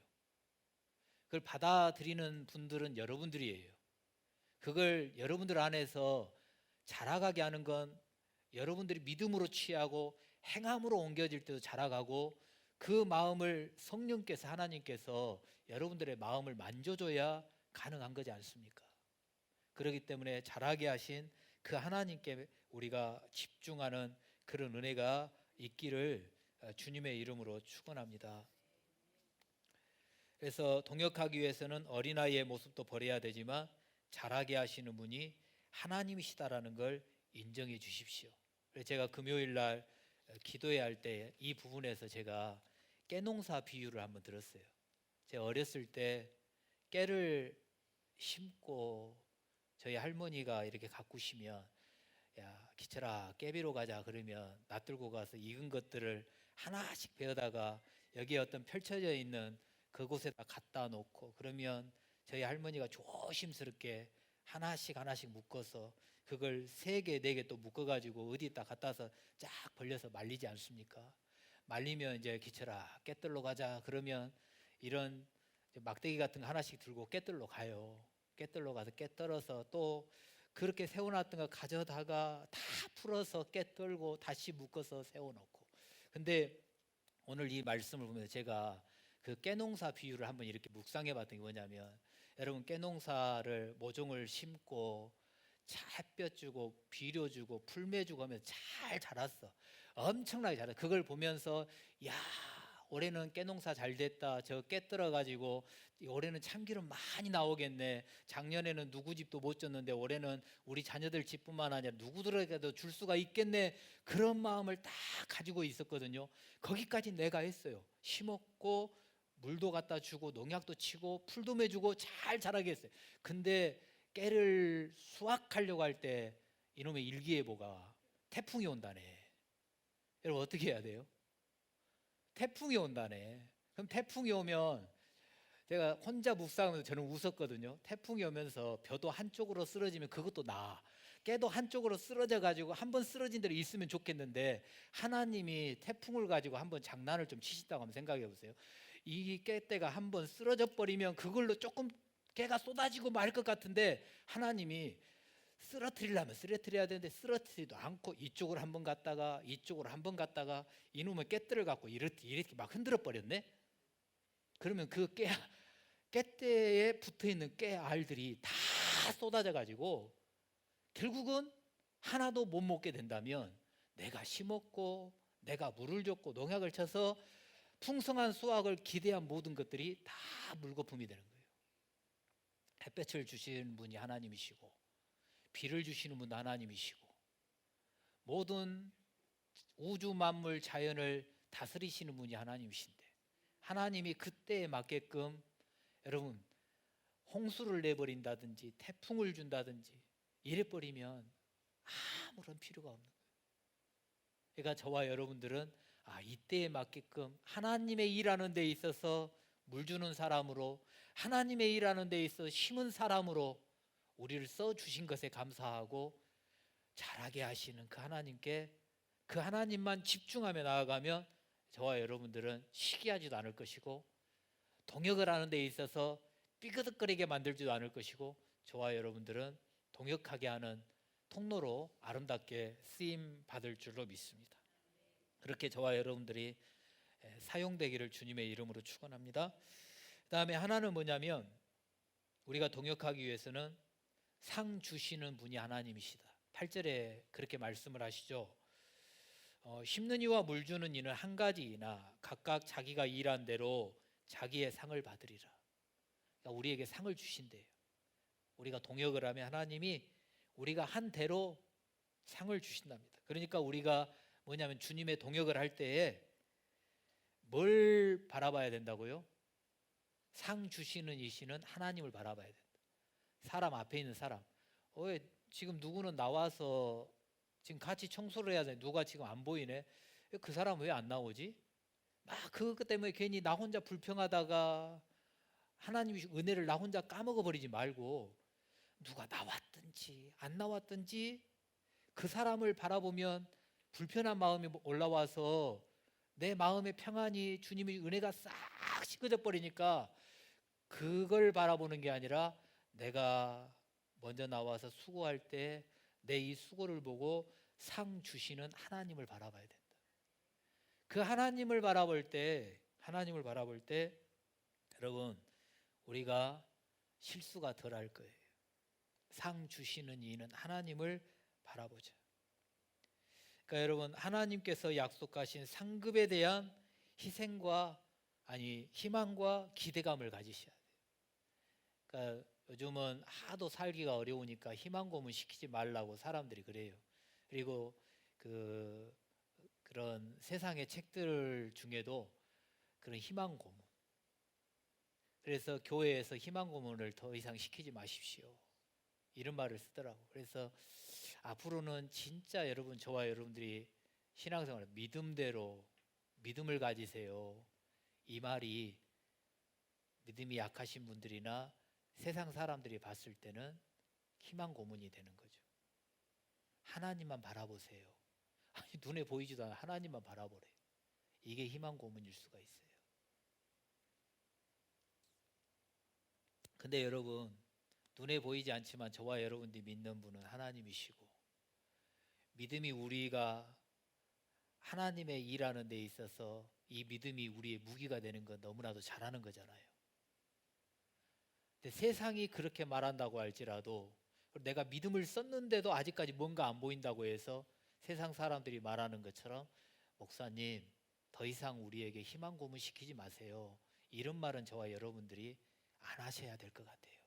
그걸 받아들이는 분들은 여러분들이에요. 그걸 여러분들 안에서 자라가게 하는 건 여러분들이 믿음으로 취하고 행함으로 옮겨질 때도 자라가고 그 마음을 성령께서 하나님께서 여러분들의 마음을 만져줘야 가능한 거지 않습니까? 그렇기 때문에 자라게 하신 그 하나님께 우리가 집중하는 그런 은혜가 있기를 주님의 이름으로 축원합니다. 그래서 동역하기 위해서는 어린아이의 모습도 버려야 되지만 자라게 하시는 분이 하나님이시다라는 걸 인정해 주십시오. 그래서 제가 금요일 날 기도회 할 때 이 부분에서 제가 깨농사 비유를 한번 들었어요. 제가 어렸을 때 깨를 심고 저희 할머니가 이렇게 가꾸시면 야 기철아 깨비로 가자 그러면 놔들고 가서 익은 것들을 하나씩 베어다가 여기에 어떤 펼쳐져 있는 그곳에다 갖다 놓고 그러면 저희 할머니가 조심스럽게 하나씩 묶어서 그걸 3개, 4개 또 묶어가지고 어디다 갖다서 쫙 벌려서 말리지 않습니까? 말리면 이제 기철아 깨떨로 가자 그러면 이런 막대기 같은 거 하나씩 들고 깨떨로 가요. 깨떨로 가서 깨 떨어서 또 그렇게 세워놨던 거 가져다가 다 풀어서 깨 떨고 다시 묶어서 세워놓고. 근데 오늘 이 말씀을 보면서 제가 그 깨농사 비유를 한번 이렇게 묵상해봤던 게 뭐냐면 여러분 깨농사를 모종을 심고 햇볕 주고 비료 주고 풀매 주고 하면서 잘 자랐어. 엄청나게 자랐어. 그걸 보면서 야 올해는 깨농사 잘 됐다. 저 깨 떨어가지고 올해는 참기름 많이 나오겠네. 작년에는 누구 집도 못 줬는데 올해는 우리 자녀들 집뿐만 아니라 누구들에게도 줄 수가 있겠네. 그런 마음을 딱 가지고 있었거든요. 거기까지 내가 했어요. 심었고 물도 갖다 주고 농약도 치고 풀도 매주고 잘 자라게 했어요. 근데 깨를 수확하려고 할 때 이놈의 일기예보가 태풍이 온다네. 여러분 어떻게 해야 돼요? 태풍이 온다네. 그럼 태풍이 오면 제가 혼자 묵상하면서 저는 웃었거든요. 태풍이 오면서 벼도 한쪽으로 쓰러지면 그것도 나아. 깨도 한쪽으로 쓰러져 가지고 한번 쓰러진 대로 있으면 좋겠는데 하나님이 태풍을 가지고 한번 장난을 좀 치신다고 한번 생각해 보세요. 이 깨대가 한번 쓰러져 버리면 그걸로 조금 깨가 쏟아지고 말 것 같은데 하나님이 쓰러뜨리려면 쓰러뜨려야 되는데 쓰러뜨리지도 않고 이쪽으로 한번 갔다가 이쪽으로 한번 갔다가 이놈의 깨들을 갖고 이렇게 막 흔들어 버렸네. 그러면 그 깨대에 붙어있는 깨알들이 다 쏟아져 가지고 결국은 하나도 못 먹게 된다면 내가 심었고 내가 물을 줬고 농약을 쳐서 풍성한 수확을 기대한 모든 것들이 다 물거품이 되는 거예요. 햇볕을 주시는 분이 하나님이시고 비를 주시는 분 하나님이시고 모든 우주 만물 자연을 다스리시는 분이 하나님이신데 하나님이 그때에 맞게끔 여러분 홍수를 내버린다든지 태풍을 준다든지 이래버리면 아무런 필요가 없는 거예요. 그러니까 저와 여러분들은 이때에 맞게끔 하나님의 일하는 데 있어서 물 주는 사람으로 하나님의 일하는 데 있어서 심은 사람으로 우리를 써주신 것에 감사하고 자라게 하시는 그 하나님께 그 하나님만 집중하며 나아가면 저와 여러분들은 시기하지도 않을 것이고 동역을 하는 데 있어서 삐그덕거리게 만들지도 않을 것이고 저와 여러분들은 동역하게 하는 통로로 아름답게 쓰임 받을 줄로 믿습니다. 그렇게 저와 여러분들이 사용되기를 주님의 이름으로 축원합니다. 그 다음에 하나는 뭐냐면 우리가 동역하기 위해서는 상 주시는 분이 하나님이시다. 8절에 그렇게 말씀을 하시죠. 심는 이와 물 주는 이는 한 가지이나 각각 자기가 일한 대로 자기의 상을 받으리라. 그러니까 우리에게 상을 주신대요. 우리가 동역을 하면 하나님이 우리가 한 대로 상을 주신답니다. 그러니까 우리가 뭐냐면 주님의 동역을 할 때에 뭘 바라봐야 된다고요? 상 주시는 이시는 하나님을 바라봐야 된다. 사람 앞에 있는 사람. 왜 지금 누구는 나와서 지금 같이 청소를 해야 돼. 누가 지금 안 보이네. 그 사람 왜 안 나오지? 막 그것 때문에 괜히 나 혼자 불평하다가 하나님이 은혜를 나 혼자 까먹어 버리지 말고 누가 나왔든지 안 나왔든지 그 사람을 바라보면 불편한 마음이 올라와서 내 마음의 평안이 주님의 은혜가 싹 씻어져 버리니까 그걸 바라보는 게 아니라 내가 먼저 나와서 수고할 때 내 이 수고를 보고 상 주시는 하나님을 바라봐야 된다. 그 하나님을 바라볼 때 여러분 우리가 실수가 덜할 거예요. 상 주시는 이는 하나님을 바라보자. 그러니까 여러분 하나님께서 약속하신 상급에 대한 희망과 기대감을 가지셔야 돼요. 그러니까 요즘은 하도 살기가 어려우니까 희망 고문 시키지 말라고 사람들이 그래요. 그리고 그런 세상의 책들 중에도 그런 희망 고문. 그래서 교회에서 희망 고문을 더 이상 시키지 마십시오. 이런 말을 쓰더라고. 그래서 앞으로는 진짜 여러분, 저와 여러분들이 신앙생활 믿음대로 믿음을 가지세요. 이 말이 믿음이 약하신 분들이나 세상 사람들이 봤을 때는 희망 고문이 되는 거죠. 하나님만 바라보세요. 아니, 눈에 보이지도 않아 하나님만 바라보래. 이게 희망 고문일 수가 있어요. 근데 여러분, 눈에 보이지 않지만 저와 여러분들이 믿는 분은 하나님이시고, 믿음이 우리가 하나님의 일하는 데 있어서 이 믿음이 우리의 무기가 되는 건 너무나도 잘 아는 거잖아요. 근데 세상이 그렇게 말한다고 할지라도 내가 믿음을 썼는데도 아직까지 뭔가 안 보인다고 해서 세상 사람들이 말하는 것처럼 목사님 더 이상 우리에게 희망 고문 시키지 마세요, 이런 말은 저와 여러분들이 안 하셔야 될 것 같아요.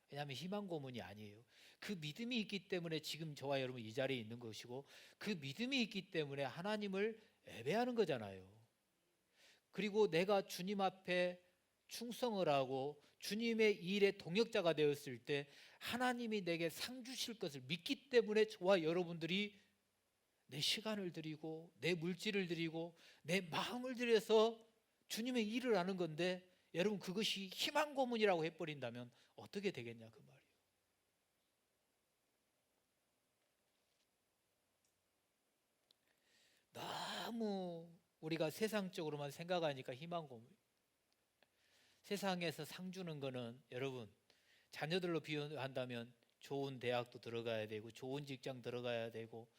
왜냐하면 희망 고문이 아니에요. 그 믿음이 있기 때문에 지금 저와 여러분 이 자리에 있는 것이고, 그 믿음이 있기 때문에 하나님을 예배하는 거잖아요. 그리고 내가 주님 앞에 충성을 하고 주님의 일의 동역자가 되었을 때 하나님이 내게 상 주실 것을 믿기 때문에 저와 여러분들이 내 시간을 드리고 내 물질을 드리고 내 마음을 들여서 주님의 일을 하는 건데, 여러분 그것이 희망 고문이라고 해버린다면 어떻게 되겠냐 그 말이에요. 너무 우리가 세상적으로만 생각하니까 희망 고문. 세상에서 상 주는 거는 여러분 자녀들로 비유한다면 좋은 대학도 들어가야 되고 좋은 직장 들어가야 되고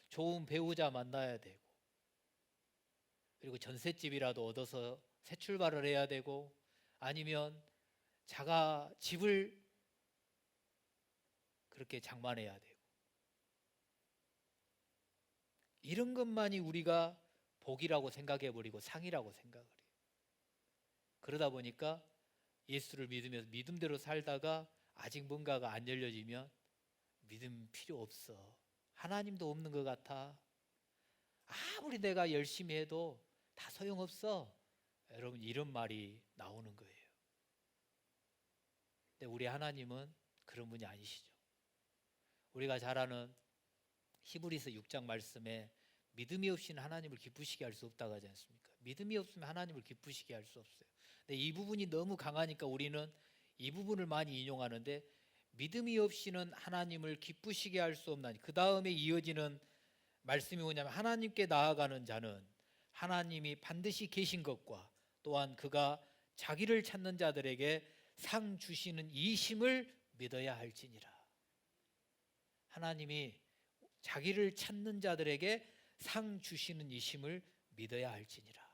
좋은 배우자 만나야 되고, 그리고 전셋집이라도 얻어서 새 출발을 해야 되고, 아니면 자가 집을 그렇게 장만해야 되고, 이런 것만이 우리가 복이라고 생각해버리고 상이라고 생각을 해요. 그러다 보니까 예수를 믿으면서 믿음대로 살다가 아직 뭔가가 안 열려지면 믿음 필요 없어, 하나님도 없는 것 같아, 아무리 내가 열심히 해도 다 소용없어, 여러분 이런 말이 나오는 거예요. 근데 우리 하나님은 그런 분이 아니시죠. 우리가 잘 아는 히브리서 6장 말씀에 믿음이 없이는 하나님을 기쁘시게 할 수 없다고 하지 않습니까? 믿음이 없으면 하나님을 기쁘시게 할 수 없어요. 근데 이 부분이 너무 강하니까 우리는 이 부분을 많이 인용하는데, 믿음이 없이는 하나님을 기쁘시게 할 수 없나니, 그 다음에 이어지는 말씀이 뭐냐면, 하나님께 나아가는 자는 하나님이 반드시 계신 것과 또한 그가 자기를 찾는 자들에게 상 주시는 이심을 믿어야 할지니라. 하나님이 자기를 찾는 자들에게 상 주시는 이심을 믿어야 할지니라.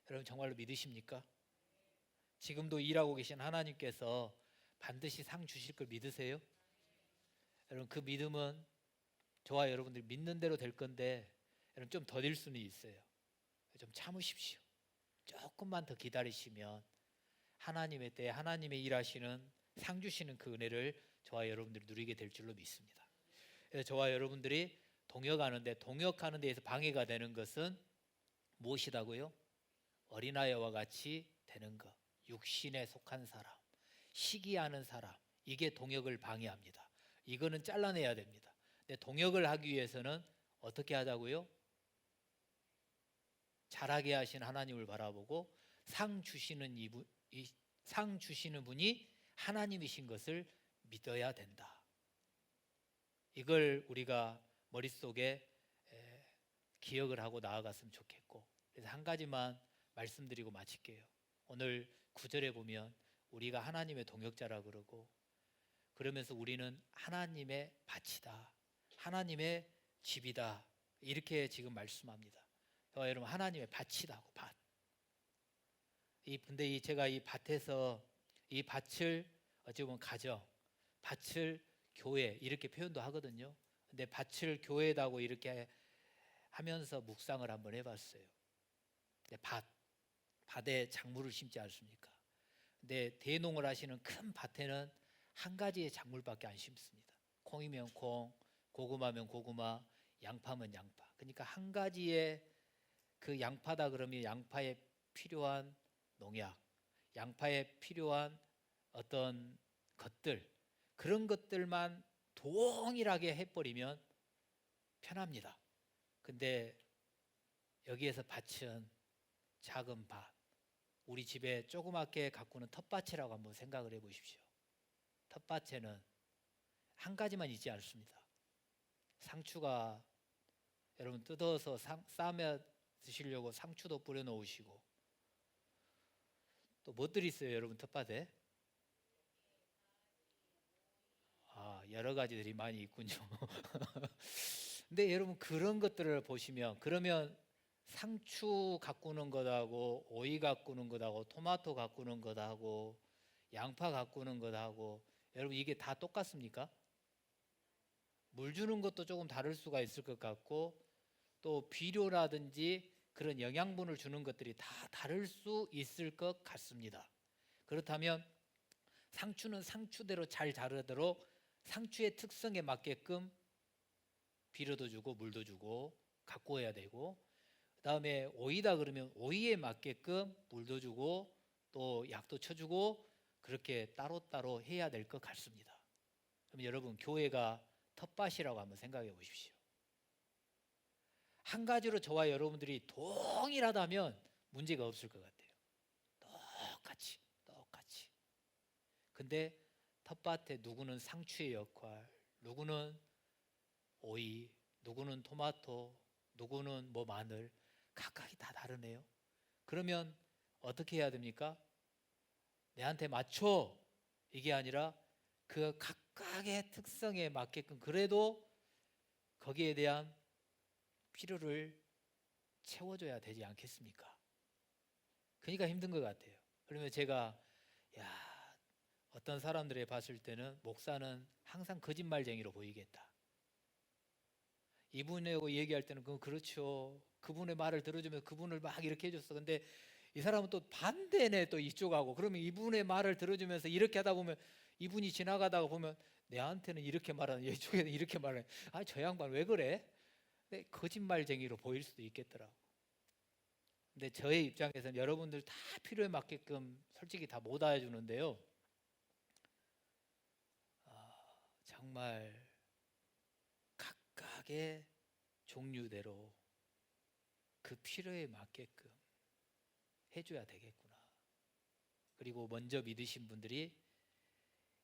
여러분 정말로 믿으십니까? 지금도 일하고 계신 하나님께서 반드시 상 주실 걸 믿으세요? 여러분 그 믿음은 저와 여러분들이 믿는 대로 될 건데, 여러분 좀 더딜 수는 있어요. 좀 참으십시오. 조금만 더 기다리시면 하나님의 때에 하나님의 일하시는 상 주시는 그 은혜를 저와 여러분들이 누리게 될 줄로 믿습니다. 그래서 저와 여러분들이 동역하는 데에서 방해가 되는 것은 무엇이라고요? 어린아이와 같이 되는 것, 육신에 속한 사람, 시기하는 사람, 이게 동역을 방해합니다. 이거는 잘라내야 됩니다. 근데 동역을 하기 위해서는 어떻게 하자고요? 잘하게 하신 하나님을 바라보고 상 주시는 분이 하나님이신 것을 믿어야 된다. 이걸 우리가 머릿속에 기억을 하고 나아갔으면 좋겠고, 그래서 한 가지만 말씀드리고 마칠게요. 오늘 9절에 보면 우리가 하나님의 동역자라 그러고, 그러면서 우리는 하나님의 밭이다, 하나님의 집이다, 이렇게 지금 말씀합니다. 여러분 하나님의 밭이라고 밭. 근데 제가 이 밭에서 이 밭을 어찌 보면 가정, 밭을 교회 이렇게 표현도 하거든요. 근데 밭을 교회다고 이렇게 하면서 묵상을 한번 해봤어요. 근데 밭에 작물을 심지 않습니까? 근데 대농을 하시는 큰 밭에는 한 가지의 작물밖에 안 심습니다. 콩이면 콩, 고구마면 고구마, 양파면 양파. 그러니까 한 가지의 그 양파다 그러면 양파에 필요한 농약, 양파에 필요한 어떤 것들, 그런 것들만 동일하게 해버리면 편합니다. 근데 여기에서 밭은 작은 밭, 우리 집에 조그맣게 가꾸는 텃밭이라고 한번 생각을 해보십시오. 텃밭에는 한 가지만 있지 않습니다. 상추가 여러분 뜯어서 싸며 드시려고 상추도 뿌려 놓으시고, 또 뭐들이 있어요 여러분 텃밭에? 여러 가지들이 많이 있군요. 근데 여러분 그런 것들을 보시면, 그러면 상추 가꾸는 것하고 오이 가꾸는 것하고 토마토 가꾸는 것하고 양파 가꾸는 것하고 여러분 이게 다 똑같습니까? 물 주는 것도 조금 다를 수가 있을 것 같고, 또 비료라든지 그런 영양분을 주는 것들이 다 다를 수 있을 것 같습니다. 그렇다면 상추는 상추대로 잘 자라도록 상추의 특성에 맞게끔 비료도 주고 물도 주고 가꾸어야 되고, 그 다음에 오이다 그러면 오이에 맞게끔 물도 주고 또 약도 쳐주고, 그렇게 따로따로 해야 될 것 같습니다. 그럼 여러분 교회가 텃밭이라고 한번 생각해 보십시오. 한 가지로 저와 여러분들이 동일하다면 문제가 없을 것 같아요. 똑같이. 근데 텃밭에 누구는 상추의 역할, 누구는 오이, 누구는 토마토, 누구는 뭐 마늘, 각각이 다 다르네요. 그러면 어떻게 해야 됩니까? 내한테 맞춰, 이게 아니라 그 각각의 특성에 맞게끔 그래도 거기에 대한 필요를 채워줘야 되지 않겠습니까? 그러니까 힘든 것 같아요. 그러면 제가 어떤 사람들이 봤을 때는 목사는 항상 거짓말쟁이로 보이겠다. 이분하고 얘기할 때는 그렇죠. 그분의 말을 들어주면 그분을 막 이렇게 해줬어. 근데 이 사람은 또 반대네, 또 이쪽하고. 그러면 이분의 말을 들어주면서 이렇게 하다 보면 이분이 지나가다가 보면 내한테는 이렇게 말하는, 이쪽에는 이렇게 말하는, 저 양반 왜 그래? 근데 거짓말쟁이로 보일 수도 있겠더라고. 근데 저의 입장에서는 여러분들 다 필요에 맞게끔 솔직히 다 못 알아주는데요. 정말 각각의 종류대로 그 필요에 맞게끔 해줘야 되겠구나. 그리고 먼저 믿으신 분들이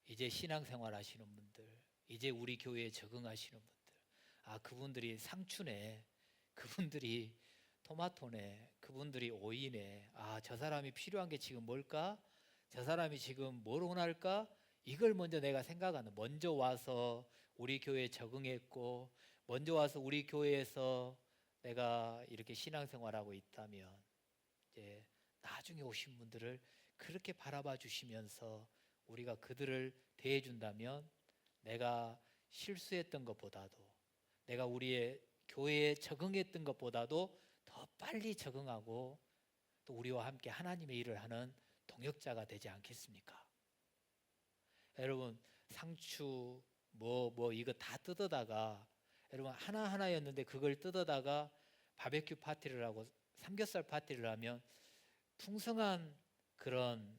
이제 신앙생활 하시는 분들, 이제 우리 교회에 적응하시는 분들, 그분들이 상추네, 그분들이 토마토네, 그분들이 오이네, 저 사람이 필요한 게 지금 뭘까? 저 사람이 지금 뭘 원할까? 이걸 먼저 내가 생각하는, 먼저 와서 우리 교회에 적응했고 먼저 와서 우리 교회에서 내가 이렇게 신앙생활하고 있다면 이제 나중에 오신 분들을 그렇게 바라봐 주시면서 우리가 그들을 대해준다면 내가 실수했던 것보다도, 내가 우리의 교회에 적응했던 것보다도 더 빨리 적응하고 또 우리와 함께 하나님의 일을 하는 동역자가 되지 않겠습니까? 여러분 상추 뭐 이거 다 뜯어다가 여러분 하나하나였는데 그걸 뜯어다가 바베큐 파티를 하고 삼겹살 파티를 하면 풍성한 그런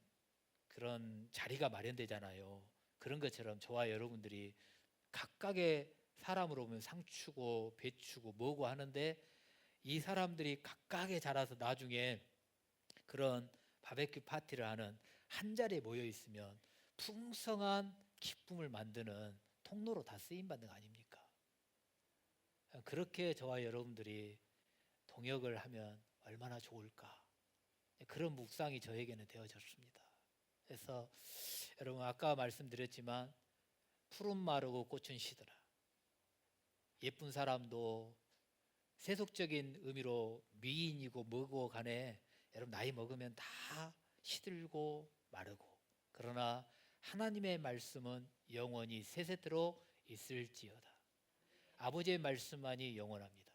자리가 마련되잖아요. 그런 것처럼 저와 여러분들이 각각의 사람으로 보면 상추고 배추고 뭐고 하는데, 이 사람들이 각각에 자라서 나중에 그런 바베큐 파티를 하는 한 자리에 모여 있으면 풍성한 기쁨을 만드는 통로로 다 쓰임받는 거 아닙니까? 그렇게 저와 여러분들이 동역을 하면 얼마나 좋을까? 그런 묵상이 저에게는 되어졌습니다. 그래서 여러분 아까 말씀드렸지만 푸른 마르고 꽃은 시드라. 예쁜 사람도 세속적인 의미로 미인이고 뭐고 간에 여러분 나이 먹으면 다 시들고 마르고, 그러나 하나님의 말씀은 영원히 세세토록 있을지어다. 아버지의 말씀만이 영원합니다.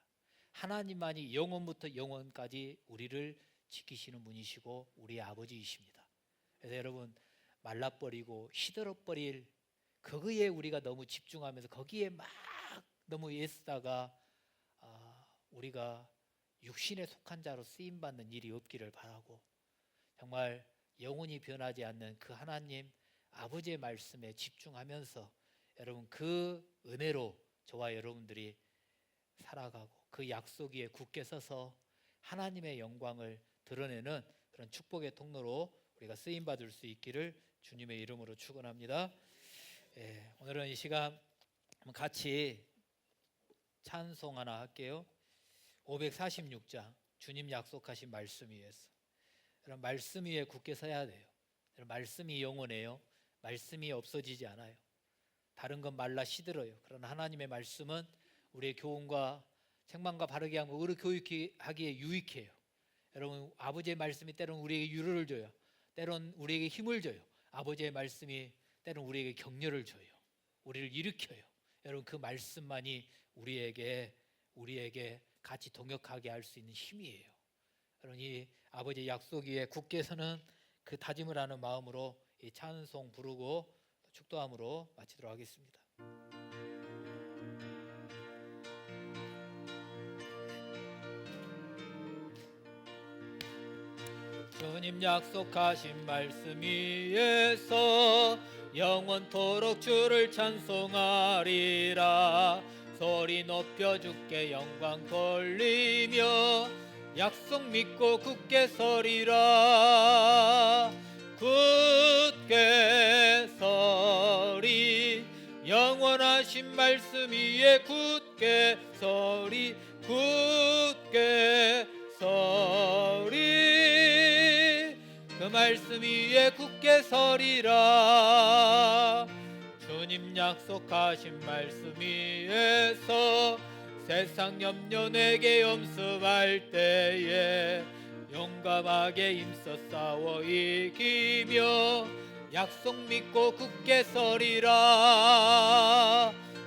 하나님만이 영원부터 영원까지 우리를 지키시는 분이시고 우리의 아버지이십니다. 그래서 여러분 말라버리고 시들어버릴 거기에 우리가 너무 집중하면서 거기에 막 너무 애쓰다가 우리가 육신에 속한 자로 쓰임받는 일이 없기를 바라고, 정말 영원히 변하지 않는 그 하나님 아버지의 말씀에 집중하면서 여러분 그 은혜로 저와 여러분들이 살아가고 그 약속 위에 굳게 서서 하나님의 영광을 드러내는 그런 축복의 통로로 우리가 쓰임받을 수 있기를 주님의 이름으로 축원합니다. 오늘은 이 시간 같이 찬송 하나 할게요. 546장 주님 약속하신 말씀 위에서. 여러분 말씀 위에 굳게 서야 돼요. 여러분 말씀이 영원해요. 말씀이 없어지지 않아요. 다른 건 말라 시들어요. 그러나 하나님의 말씀은 우리의 교훈과 책망과 바르게 하고 의로 교육하기에 유익해요. 여러분 아버지의 말씀이 때로는 우리에게 위로를 줘요. 때로는 우리에게 힘을 줘요. 아버지의 말씀이 때로는 우리에게 격려를 줘요. 우리를 일으켜요. 여러분 그 말씀만이 우리에게 같이 동역하게 할 수 있는 힘이에요. 여러분 이 아버지의 약속 위에 굳게 서는 그 다짐을 하는 마음으로 이 찬송 부르고 축도함으로 마치도록 하겠습니다. 주님 약속하신 말씀 위에서 영원토록 주를 찬송하리라. 소리 높여 주께 영광 돌리며 약속 믿고 굳게 서리라. 굳게 서리 영원하신 말씀 위에 굳게 서리 굳게 서리 그 말씀 위에 굳게 서리라. 주님 약속하신 말씀 위에서 세상 염려 내게 엄습할 때에 용감하게 힘써 싸워 이기며 약속 믿고 굳게 서리라.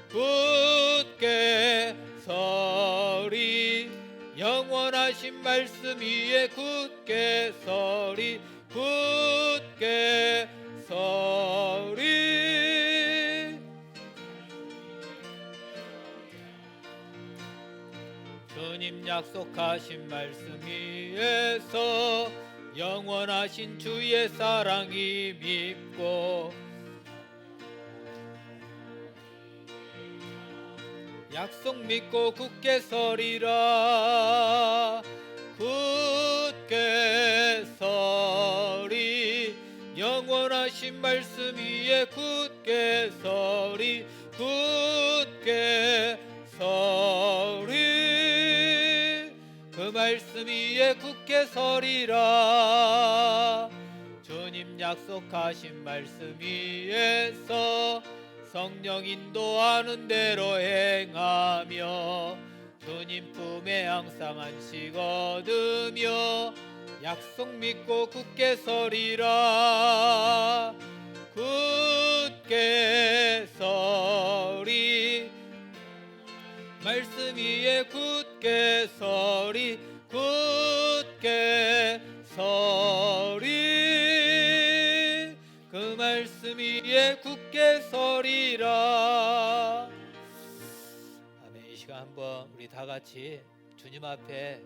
굳게 서리 영원하신 말씀 위에 굳게 서리 굳게 서리 주님 약속하신 말씀 위에서 영원하신 주의 사랑이 믿고 약속 믿고 굳게 서리라. 굳게 서리 영원하신 말씀 위에 굳게 서리 굳게 서리 그 말씀 위에 굳게 서리라. 주님 약속하신 말씀 위에서 성령 인도하는 대로 행하며 주님 품에 항상 안식 얻으며 약속 믿고 굳게 서리라. 굳게 서리 말씀 위에 굳게 서리 굳게 서리 그 말씀 위에 굳게 서리라. 아멘. 이 시간 한번 우리 다 같이 주님 앞에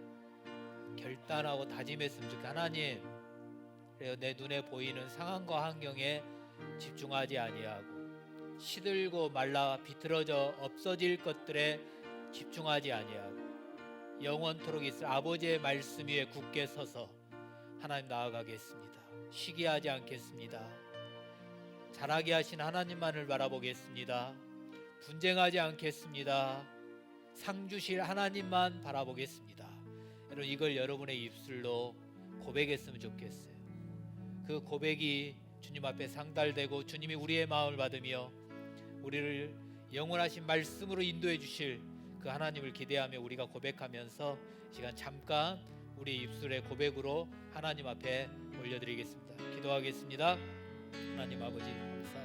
결단하고 다짐했으면 좋겠어요. 하나님, 그래요. 내 눈에 보이는 상황과 환경에 집중하지 아니하고 시들고 말라 비틀어져 없어질 것들에 집중하지 아니하고 영원토록 있을 아버지의 말씀 위에 굳게 서서 하나님 나아가겠습니다. 시기하지 않겠습니다. 잘하게 하신 하나님만을 바라보겠습니다. 분쟁하지 않겠습니다. 상 주실 하나님만 바라보겠습니다. 여러분 이걸 여러분의 입술로 고백했으면 좋겠어요. 그 고백이 주님 앞에 상달되고 주님이 우리의 마음을 받으며 우리를 영원하신 말씀으로 인도해 주실 그 하나님을 기대하며 우리가 고백하면서 시간 잠깐 우리 입술의 고백으로 하나님 앞에 올려드리겠습니다. 기도하겠습니다. 하나님 아버지 감사합니다.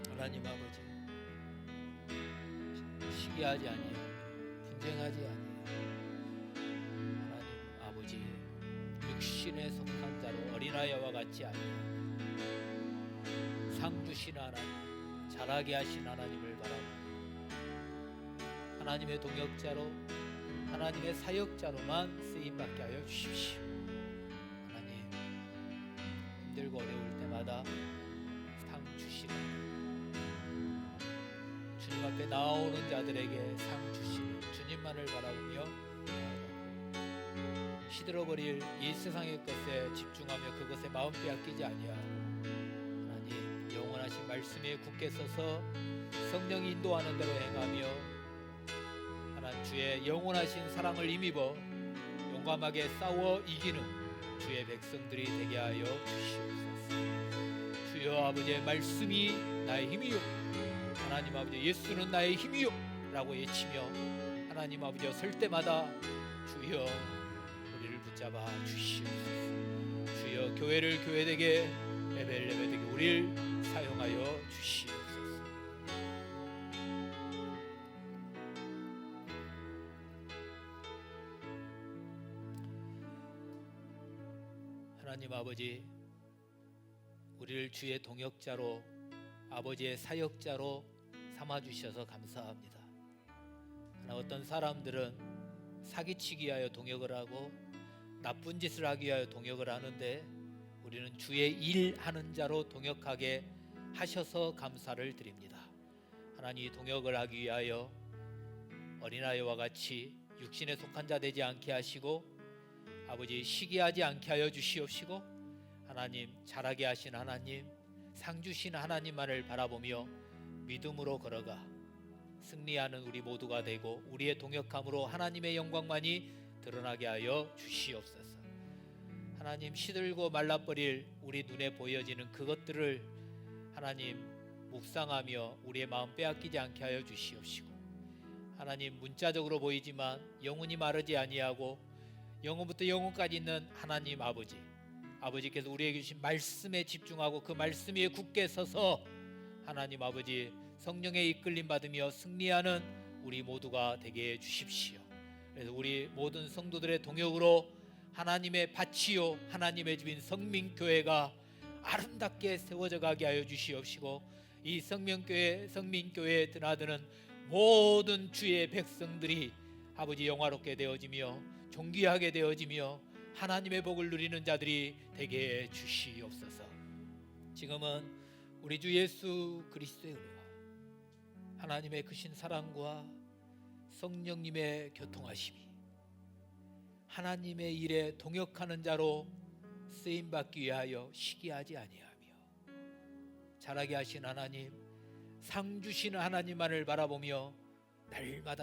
하나님 아버지 시기하지 아니하고 분쟁하지 아니하고 하나님 아버지 육신에 속한 자로 어린아이와 같지 아니하고 상 주신 하나님, 자라게 하신 하나님을 바라보고 하나님의 동역자로 하나님의 사역자로만 쓰임받게 하여 주십시오. 하나님 힘들고 어려울 때마다 상 주시는 주님 앞에 나오는 자들에게 상 주시는 주님만을 바라보며 시들어버릴 이 세상의 것에 집중하며 그것에 마음 빼앗기지 아니하고 하나님 영원하신 말씀에 굳게 서서 성령이 인도하는 대로 행하며 하나님 주의 영원하신 사랑을 힘입어 용감하게 싸워 이기는 주의 백성들이 되게 하여 주시옵소서. 주여 아버지의 말씀이 나의 힘이요 하나님 아버지 예수는 나의 힘이요 라고 외치며 하나님 아버지여 설 때마다 주여 우리를 붙잡아 주시옵소서. 주여 교회를 교회되게 예배를 예배되게 우리를 사용하여 주시옵소서. 하나님 아버지 우리를 주의 동역자로 아버지의 사역자로 삼아주셔서 감사합니다. 그러나 어떤 사람들은 사기치기 위하여 동역을 하고 나쁜 짓을 하기 위하여 동역을 하는데 우리는 주의 일하는 자로 동역하게 하셔서 감사를 드립니다. 하나님 동역을 하기 위하여 어린아이와 같이 육신에 속한 자 되지 않게 하시고 아버지 시기하지 않게 하여 주시옵시고 하나님 자라게 하신 하나님 상 주신 하나님만을 바라보며 믿음으로 걸어가 승리하는 우리 모두가 되고 우리의 동역함으로 하나님의 영광만이 드러나게 하여 주시옵소서. 하나님 시들고 말라버릴 우리 눈에 보여지는 그것들을 하나님 묵상하며 우리의 마음 빼앗기지 않게 하여 주시옵시고 하나님 문자적으로 보이지만 영혼이 마르지 아니하고 영혼부터 영혼까지 있는 하나님 아버지께서 우리에게 주신 말씀에 집중하고 그 말씀 위에 굳게 서서 하나님 아버지 성령의 이끌림 받으며 승리하는 우리 모두가 되게 해 주십시오. 그래서 우리 모든 성도들의 동역으로 하나님의 밭이요 하나님의 집인 성민교회가 아름답게 세워져 가게 하여 주시옵시고 이 성민교회에 드나드는 모든 주의 백성들이 아버지 영화롭게 되어지며 존귀하게 되어지며 하나님의 복을 누리는 자들이 되게 해 주시옵소서. 지금은 우리 주 예수 그리스도의 은혜와 하나님의 크신 사랑과 성령님의 교통하심이 하나님의 일에 동역하는 자로 쓰임받기 위하여 시기하지 아니하며 자라게 하신 하나님 상 주시는 하나님만을 바라보며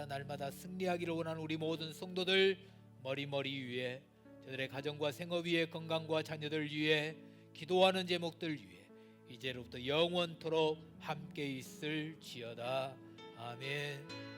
날마다 승리하기를 원하는 우리 모든 성도들 머리 위에 저들의 가정과 생업 위에 건강과 자녀들 위에 기도하는 제목들 위에 이제로부터 영원토록 함께 있을지어다. 아멘.